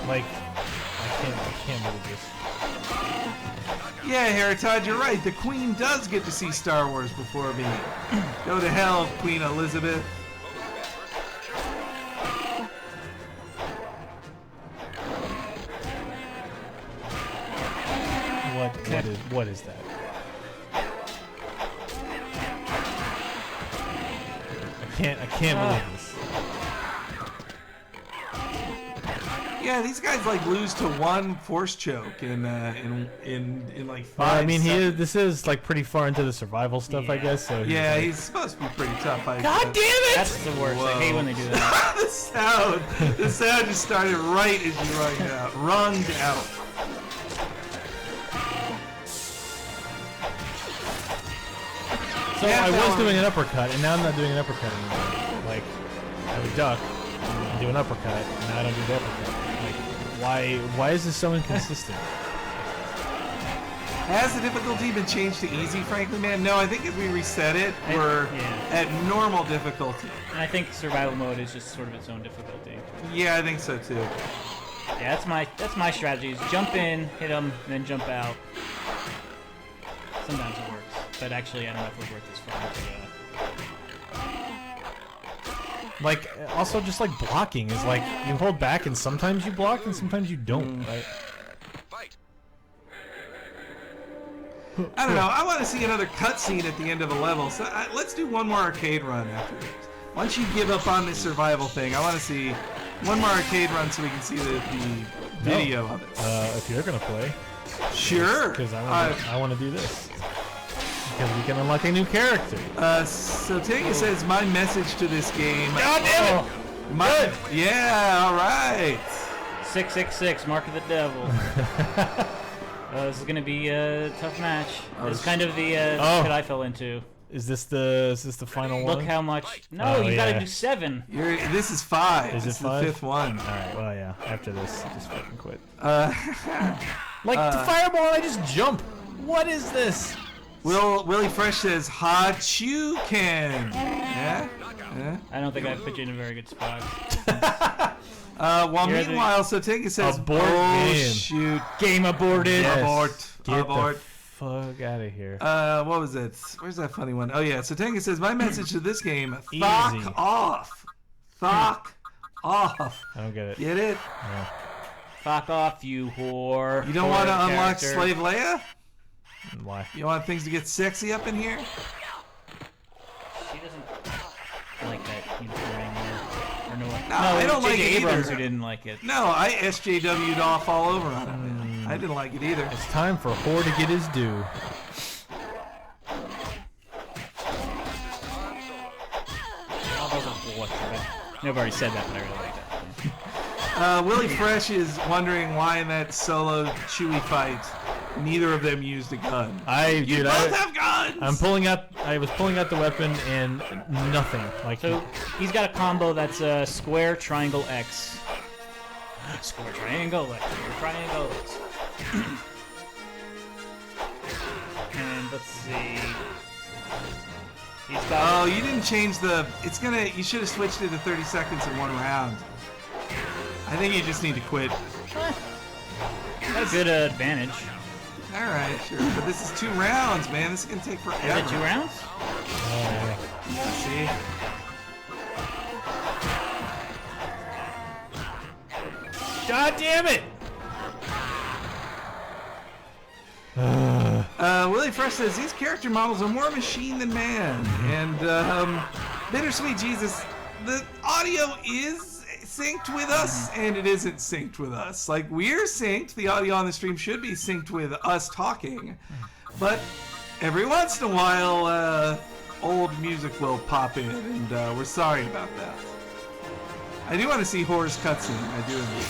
Speaker 2: Like can't believe this.
Speaker 1: Yeah, Heritage, you're right. The Queen does get to see Star Wars before me. Go to hell, Queen Elizabeth.
Speaker 2: What is that? I can't believe this.
Speaker 1: Yeah, these guys like lose to one force choke in like 5
Speaker 2: I mean,
Speaker 1: seconds.
Speaker 2: this is like pretty far into the survival stuff, I guess. So
Speaker 1: Yeah,
Speaker 2: like,
Speaker 1: he's supposed to be pretty tough.
Speaker 2: God damn it!
Speaker 3: That's the worst. I hate when they do that.
Speaker 1: the sound just started right as you rung out.
Speaker 2: So
Speaker 1: Yeah,
Speaker 2: I was
Speaker 1: Valerie.
Speaker 2: doing an uppercut, and now I'm not doing an uppercut anymore. Like, I would duck, and do an uppercut, and now I don't do the uppercut. Like, why is this so inconsistent?
Speaker 1: Has the difficulty been changed to easy, frankly, man? No, I think if we reset it, we're at normal difficulty.
Speaker 3: And I think survival mode is just sort of its own difficulty.
Speaker 1: Yeah, I think so too.
Speaker 3: Yeah, that's my strategy. Is jump in, hit them, then jump out. Sometimes it works, but actually I don't know if it would work this far.
Speaker 2: Like, also just like blocking is like, you hold back, and sometimes you block, and sometimes you don't, right?
Speaker 4: Fight.
Speaker 1: I don't know. I want to see another cutscene at the end of a level. So let's do one more arcade run after this. Once you give up on this survival thing, I want to see one more arcade run so we can see the video of it.
Speaker 2: If you're gonna play,
Speaker 1: Sure.
Speaker 2: because I want to do this. Because we can unlock a new character.
Speaker 1: So Tega says my message to this game.
Speaker 2: God damn it!
Speaker 1: Yeah. All right.
Speaker 3: 666, Mark of the Devil. This is gonna be a tough match. This is kind of the that I fell into.
Speaker 2: Is this the final one?
Speaker 3: Look how much. No,
Speaker 2: Oh,
Speaker 3: you gotta
Speaker 2: yeah.
Speaker 3: do 7.
Speaker 1: This is 5.
Speaker 2: Is it
Speaker 1: This
Speaker 2: 5?
Speaker 1: the 5th one.
Speaker 2: All right. Well, yeah. After this, just fucking quit.
Speaker 1: Like
Speaker 2: the fireball, I just jump. What is this?
Speaker 1: Willie Fresh says Hadouken. Yeah.
Speaker 3: I don't think I put you in a very good spot.
Speaker 1: While
Speaker 3: You're
Speaker 1: meanwhile, so Tega says,
Speaker 2: Abort
Speaker 1: "Oh
Speaker 2: game.
Speaker 1: shoot,
Speaker 3: Game aborted.
Speaker 2: Yes. Get
Speaker 1: abort."
Speaker 2: the fuck out of here.
Speaker 1: What was it? Where's that funny one? Oh yeah. So Tenga says, my message to this game:
Speaker 2: Easy.
Speaker 1: fuck off, fuck off.
Speaker 2: I don't get it.
Speaker 1: Get it?
Speaker 2: No.
Speaker 3: Fuck off, you whore.
Speaker 1: You don't want to
Speaker 3: Whore
Speaker 1: unlock
Speaker 3: character.
Speaker 1: Slave Leia?
Speaker 2: Why?
Speaker 1: You want things to get sexy up in here?
Speaker 3: She doesn't like that uniform anymore. Or no,
Speaker 1: I don't like it
Speaker 3: Abrams
Speaker 1: either.
Speaker 3: who didn't like it.
Speaker 1: No, I SJW'd off all over on it, man. I didn't like it either.
Speaker 2: It's time for Whore to get his due.
Speaker 3: Oh, those are bullshit. I've already said that, but I really like that.
Speaker 1: Willie Fresh is wondering why in that solo Chewie fight, neither of them used a gun. You both have guns!
Speaker 2: I was pulling out the weapon and nothing. Like,
Speaker 3: So he's got a combo that's square, triangle, X. Square, triangle, X. Square, triangle, X. And let's see. He's got.
Speaker 1: Oh, you didn't change the. You should have switched it to 30 seconds in one round. I think you just need to quit.
Speaker 3: Got a good advantage.
Speaker 1: All right, sure. But this is 2 rounds, man. This is gonna take forever.
Speaker 3: Is it 2 rounds?
Speaker 1: See?
Speaker 2: God damn it!
Speaker 1: Willie Fresh says these character models are more machine than man. And Bittersweet Jesus, the audio is synced with us, and it isn't synced with us. Like, we're synced. The audio on the stream should be synced with us talking. But every once in a while, old music will pop in, and we're sorry about that. I do want to see Horror's cutscene. I do indeed.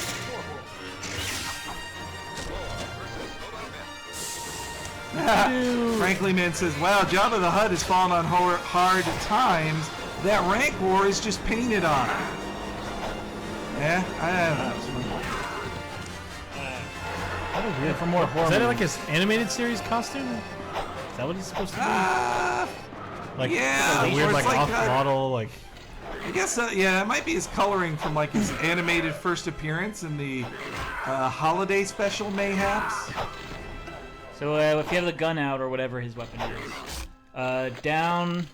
Speaker 1: Frankly Man says, wow, Jabba the Hutt has fallen on hard times. That rank war is just painted on. Yeah, I don't know.
Speaker 2: Yeah, for more horror. Is that like his animated series costume? Is that what he's supposed to be? Like,
Speaker 1: Yeah,
Speaker 2: a weird,
Speaker 1: or
Speaker 2: like,
Speaker 1: it's like
Speaker 2: off-model, like...
Speaker 1: I guess, yeah, it might be his coloring from like his animated first appearance in the holiday special, mayhaps.
Speaker 3: So if you have the gun out or whatever his weapon is, down,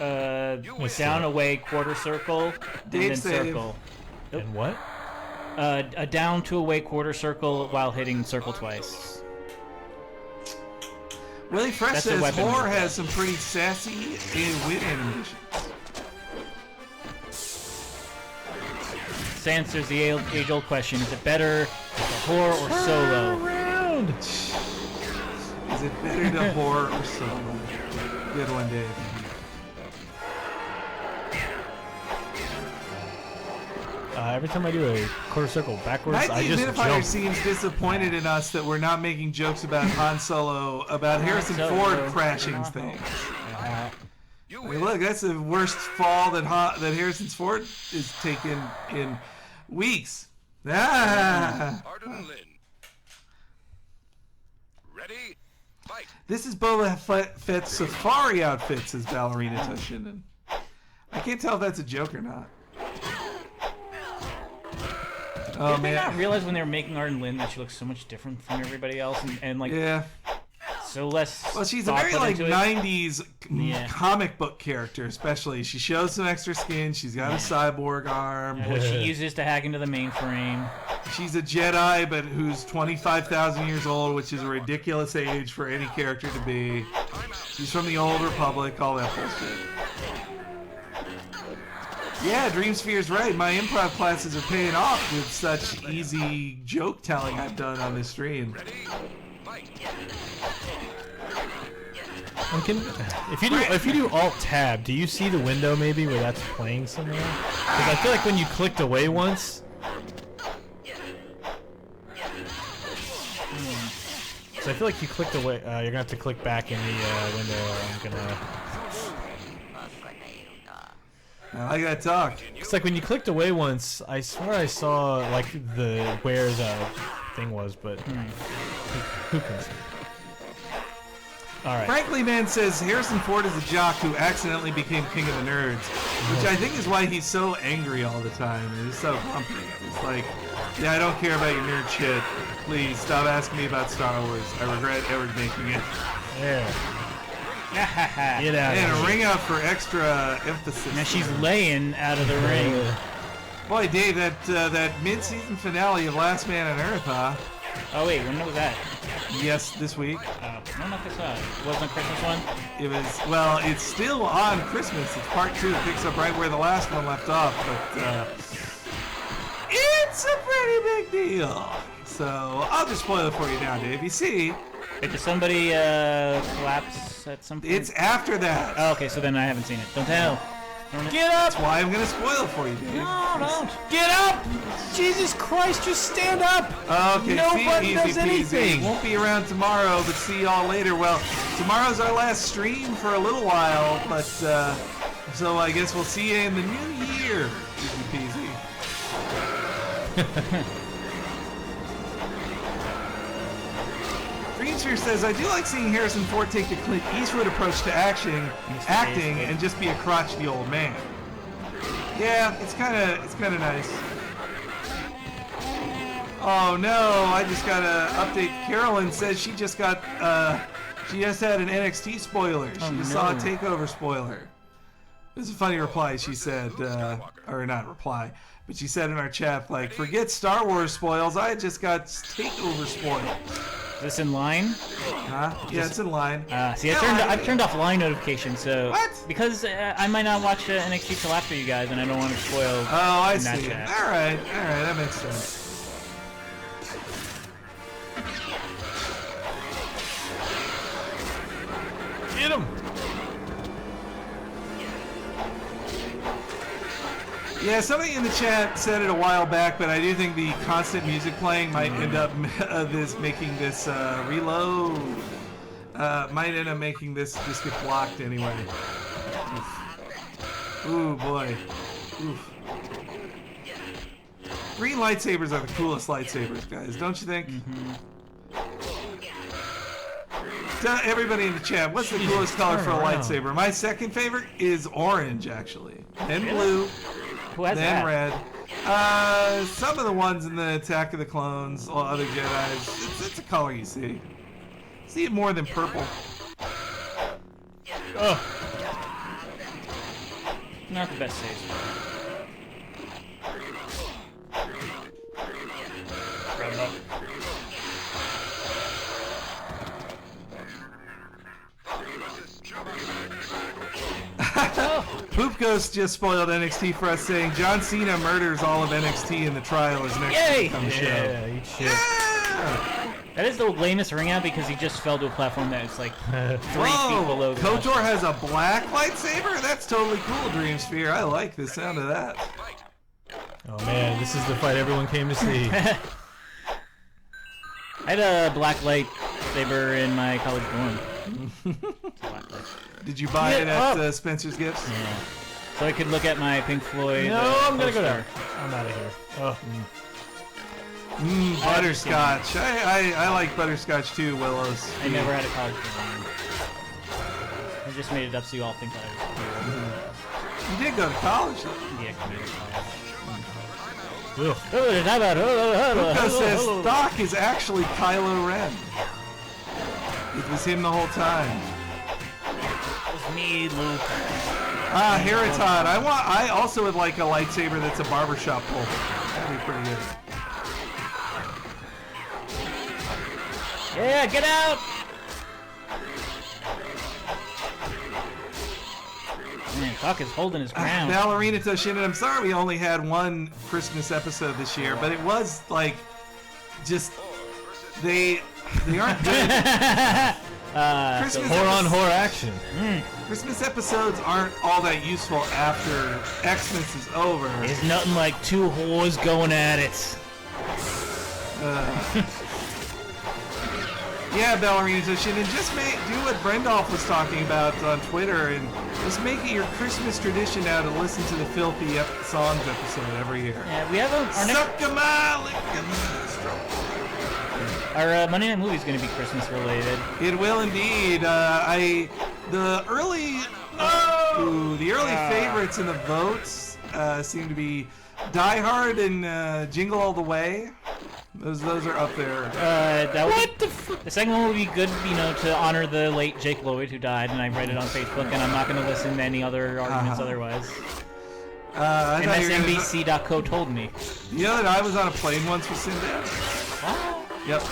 Speaker 3: away, quarter circle,
Speaker 1: Dave
Speaker 3: and then
Speaker 1: save.
Speaker 3: circle.
Speaker 2: And what?
Speaker 3: A down to away quarter circle while hitting circle twice.
Speaker 1: Willie Fresh
Speaker 3: That's a
Speaker 1: says
Speaker 3: weapon.
Speaker 1: Horror has some pretty sassy wit animations.
Speaker 3: This answers the age-old question: is it better to horror or solo?
Speaker 2: Around.
Speaker 1: Is it better to horror or solo? Good one, Dave.
Speaker 2: Every time I do a quarter circle backwards,
Speaker 1: Night
Speaker 2: I
Speaker 1: the
Speaker 2: just
Speaker 1: Identifier
Speaker 2: jump.
Speaker 1: seems disappointed in us that we're not making jokes about Han Solo, about Harrison
Speaker 3: Solo.
Speaker 1: Ford crashing things.
Speaker 4: You
Speaker 1: I
Speaker 4: win.
Speaker 1: mean, look, that's the worst fall that Harrison Ford is taken in weeks. Ah!
Speaker 4: Arden Lin. Ready? Fight.
Speaker 1: This is Boba Fett's safari outfit, says Ballerina Toshinden. I can't tell if that's a joke or not. Oh,
Speaker 3: Did they not
Speaker 1: man.
Speaker 3: realize when they were making Arden Lin that she looks so much different from everybody else and like
Speaker 1: Yeah.
Speaker 3: so less?
Speaker 1: Well, she's a
Speaker 3: thought
Speaker 1: very
Speaker 3: put
Speaker 1: like
Speaker 3: into it?
Speaker 1: 90s
Speaker 3: Yeah.
Speaker 1: comic book character, especially. She shows some extra skin. She's got a cyborg arm.
Speaker 3: What she uses to hack into the mainframe.
Speaker 1: She's a Jedi, but who's 25,000 years old, which is a ridiculous age for any character to be. She's from the Old Republic, all that bullshit. Yeah, Dreamsphere's right. My improv classes are paying off with such easy joke telling I've done on this stream.
Speaker 4: Ready? Fight.
Speaker 2: And if you do Alt Tab, do you see the window maybe where that's playing somewhere? Because I feel like when you clicked away once. So I feel like you clicked away. You're gonna have to click back in the window. I'm gonna.
Speaker 1: I gotta talk.
Speaker 2: It's like when you clicked away once. I swear I saw like where the thing was, but who can see? All right.
Speaker 1: Frankly, man says Harrison Ford is a jock who accidentally became king of the nerds, which I think is why he's so angry all the time. He's so grumpy. It's like, yeah, I don't care about your nerd shit. Please stop asking me about Star Wars. I regret ever making it.
Speaker 2: There. Get out
Speaker 1: And
Speaker 2: of
Speaker 1: a
Speaker 2: here.
Speaker 1: ring out for extra emphasis.
Speaker 3: Now she's laying out of the ring.
Speaker 1: Boy, Dave, that mid-season finale of Last Man on Earth, huh?
Speaker 3: Oh wait, when was that?
Speaker 1: Yes, this week.
Speaker 3: I don't know if I saw it. Wasn't the Christmas one?
Speaker 1: It was, well, it's still on Christmas. It's part 2. It picks up right where the last one left off, but it's a pretty big deal. So I'll just spoil it for you now, Dave. You see,
Speaker 3: Wait, did somebody collapse at some point?
Speaker 1: it's after that.
Speaker 3: Oh, okay, so then I haven't seen it. Don't tell.
Speaker 2: Get up!
Speaker 1: That's why I'm gonna spoil it for you, Dave.
Speaker 2: No, don't. Get up! Jesus Christ, just stand up!
Speaker 1: Okay,
Speaker 2: Nobody
Speaker 1: see,
Speaker 2: does
Speaker 1: easy peasy.
Speaker 2: anything.
Speaker 1: Won't be around tomorrow, but see y'all later. Well, tomorrow's our last stream for a little while, but so I guess we'll see you in the new year. Easy peasy. Greensphere says, I do like seeing Harrison Ford take the Clint Eastwood approach to acting and just be a crotchety old man. Yeah, it's kind of nice. Oh no, I just got an update. Carolyn says she just got, she just had an NXT spoiler. She just saw a TakeOver spoiler. It was a funny reply. She said, or not reply, but she said in our chat, like, forget Star Wars spoils. I just got TakeOver spoiled.
Speaker 3: Is this in line?
Speaker 1: Huh? Yeah, it's in line.
Speaker 3: See,
Speaker 1: No,
Speaker 3: I've turned off line notifications, so
Speaker 1: What?
Speaker 3: because I might not watch NXT till after you guys, and I don't want to spoil.
Speaker 1: Oh, I
Speaker 3: in that
Speaker 1: see.
Speaker 3: chat.
Speaker 1: All right, that makes sense.
Speaker 2: Get him!
Speaker 1: Yeah, somebody in the chat said it a while back, but I do think the constant music playing might end up making this reload. Might end up making this just get blocked anyway. Ooh boy. Oof. Green lightsabers are the coolest lightsabers, guys, don't you think? Tell everybody in the chat, what's the coolest color for a
Speaker 2: turn around.
Speaker 1: lightsaber? My second favorite is orange, actually. then blue,
Speaker 3: Who has
Speaker 1: then
Speaker 3: that?
Speaker 1: red. Some of the ones in the Attack of the Clones, or other Jedis, it's a color you see. See it more than purple.
Speaker 3: Oh. Not the best saves. Grab it up.
Speaker 1: Poop Ghost just spoiled NXT for us, saying John Cena murders all of NXT in the trial as next
Speaker 3: Yay!
Speaker 1: week on the show.
Speaker 2: Yeah, eat shit.
Speaker 1: Yeah!
Speaker 3: That is the lamest ring out because he just fell to a platform that is like 3 feet
Speaker 1: Whoa!
Speaker 3: below the
Speaker 1: KOTOR has a black lightsaber? That's totally cool, Dreamsphere. I like the sound of that.
Speaker 2: Oh man, this is the fight everyone came to see.
Speaker 3: I had a black lightsaber in my college dorm. Black light.
Speaker 1: Did you buy it
Speaker 2: Get
Speaker 1: at Spencer's Gifts?
Speaker 3: Yeah. So I could look at my Pink Floyd.
Speaker 2: No, I'm gonna go
Speaker 3: poster.
Speaker 2: down. I'm out of here. Oh.
Speaker 1: Butterscotch. I like butterscotch too, Willows.
Speaker 3: I never had a college dorm. I just made it up so you all think that I was
Speaker 1: You did go to college, though.
Speaker 3: cool. Yeah, community college.
Speaker 1: Luca says Doc is actually Kylo Ren. It was him the whole time.
Speaker 3: It was me, Luke.
Speaker 1: Ah, Heritot. I also would like a lightsaber that's a barbershop pull. That'd be pretty good.
Speaker 3: Yeah, get out! Man, Doc is holding his ground.
Speaker 1: Ballerina Toshinden, I'm sorry we only had one Christmas episode this year, but it was like just they aren't good. Christmas
Speaker 2: Whore on whore action.
Speaker 1: Christmas episodes aren't all that useful after Xmas is over.
Speaker 3: There's nothing like two whores going at it.
Speaker 1: Yeah, Ballerina Toshinden, just do what Brendolph was talking about on Twitter and just make it your Christmas tradition now to listen to the Filthy Songs episode every year.
Speaker 3: Yeah, we have our next,
Speaker 1: Suck 'em out,
Speaker 3: our Monday Night Movie is going to be Christmas related.
Speaker 1: It will indeed. The early favorites in the votes seem to be Die Hard and Jingle All the Way. Those are up there.
Speaker 3: The second one would be good, to honor the late Jake Lloyd who died, and I read it on Facebook, and I'm not going to listen to any other arguments otherwise.
Speaker 1: I
Speaker 3: And
Speaker 1: thought
Speaker 3: that's
Speaker 1: you were gonna-
Speaker 3: NBC.co told me.
Speaker 1: You know that I was on a plane once with Sinbad? Yep.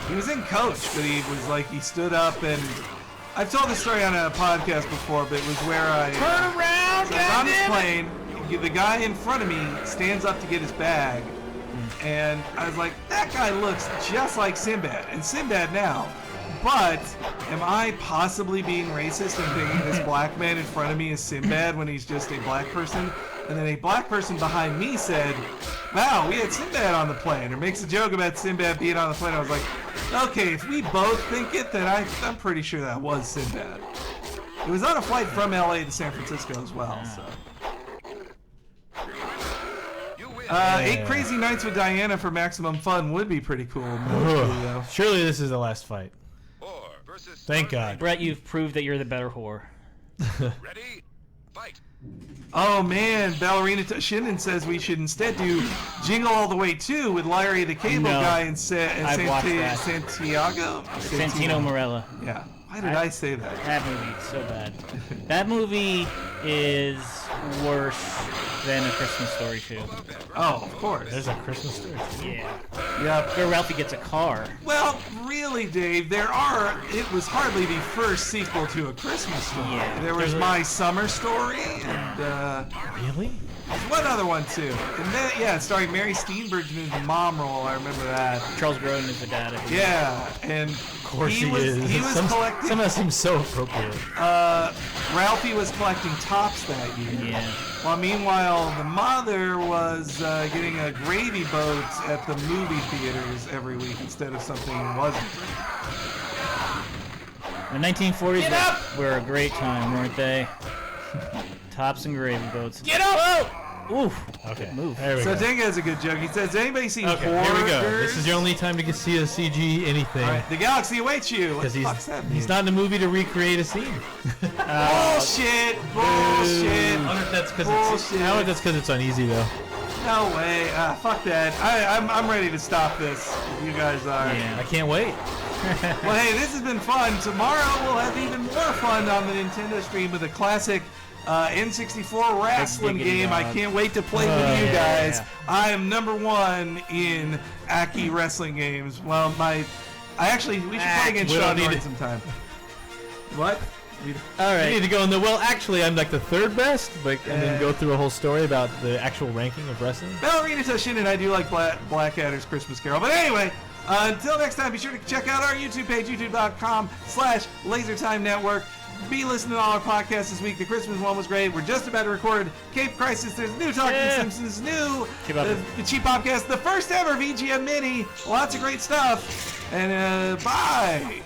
Speaker 1: He was in Coach, but he stood up and... I've told this story on a podcast before, but it was where I...
Speaker 3: Turn around,
Speaker 1: So I was on this plane, the guy in front of me stands up to get his bag, and I was like, that guy looks just like Sinbad, and Sinbad now. But am I possibly being racist and thinking this black man in front of me is Sinbad when he's just a black person? And then a black person behind me said, wow, we had Sinbad on the plane, or makes a joke about Sinbad being on the plane. I was like, okay, if we both think it, then I'm pretty sure that was Sinbad. It was on a flight from LA to San Francisco as well, so. 8 Crazy Nights with Diana for maximum fun would be pretty cool.
Speaker 2: Ugh. Surely this is the last fight. Thank God.
Speaker 3: Brett, you've proved that you're the better whore.
Speaker 4: Ready? Fight.
Speaker 1: Oh man, Ballerina Toshinden says we should instead do Jingle All the Way 2 with Larry the Cable Guy and
Speaker 3: I've watched that.
Speaker 1: Santiago?
Speaker 3: Santino Morella.
Speaker 1: Yeah. Why did I say that?
Speaker 3: That movie is so bad. That movie is worse than A Christmas Story 2.
Speaker 1: Oh, of course.
Speaker 2: There's a Christmas story.
Speaker 3: Yeah.
Speaker 1: Yep.
Speaker 3: Where Ralphie gets a car.
Speaker 1: Well, really, Dave, it was hardly the first sequel to A Christmas Story.
Speaker 3: Yeah.
Speaker 1: There was My Summer Story, and,
Speaker 2: Really?
Speaker 1: one other one, too. And then, starring Mary Steenburgen in the mom role, I remember that.
Speaker 3: Charles Grodin is the dad.
Speaker 1: Yeah, and
Speaker 2: Of course he
Speaker 1: was,
Speaker 2: is.
Speaker 1: He was collecting...
Speaker 2: Somehow seems so appropriate.
Speaker 1: Ralphie was collecting tops that year.
Speaker 3: Yeah.
Speaker 1: While meanwhile, the mother was getting a gravy boat at the movie theaters every week instead of something it wasn't.
Speaker 3: The 1940s were a great time, weren't they? Tops and gravy boats.
Speaker 2: Get up!
Speaker 3: Oof.
Speaker 2: Okay.
Speaker 3: Move.
Speaker 2: There we
Speaker 1: So
Speaker 2: go.
Speaker 1: Tenga has a good joke. He says, "Anybody seen
Speaker 2: Okay, here we go.
Speaker 1: Hoarders?"
Speaker 2: This is your only time to see a CG anything.
Speaker 1: All right, the galaxy awaits you. What
Speaker 2: Because
Speaker 1: the fuck's that mean?
Speaker 2: he's not in the movie to recreate a scene.
Speaker 1: Bullshit. Bullshit.
Speaker 2: I wonder if that's because
Speaker 1: Bullshit.
Speaker 2: I wonder if that's because it's uneasy though.
Speaker 1: No way. Fuck that. I'm ready to stop this. You guys are.
Speaker 3: Yeah.
Speaker 2: I can't wait.
Speaker 1: Well, hey, this has been fun. Tomorrow we'll have even more fun on the Nintendo stream with a classic N64 wrestling
Speaker 3: Giggity
Speaker 1: game. I
Speaker 3: dog.
Speaker 1: can't wait to play with you
Speaker 2: yeah,
Speaker 1: guys.
Speaker 3: yeah.
Speaker 1: I am #1 in Aki wrestling games. Well, we should play against
Speaker 2: we don't
Speaker 1: Sean
Speaker 2: need
Speaker 1: Norton
Speaker 2: it.
Speaker 1: sometime. What?
Speaker 2: All right. You need to go in the actually, I'm like the third best, and then go through a whole story about the actual ranking of wrestling.
Speaker 1: Ballerina Toshin and I do like Blackadder's Christmas Carol. But anyway, until next time, be sure to check out our YouTube page, youtube.com/LaserTime Network. Be listening to all our podcasts this week. The Christmas one was great. We're just about to record Cape Crisis. There's new Talking Simpsons, new the Cheap Podcast, the first ever VGM Mini. Lots of great stuff. And bye.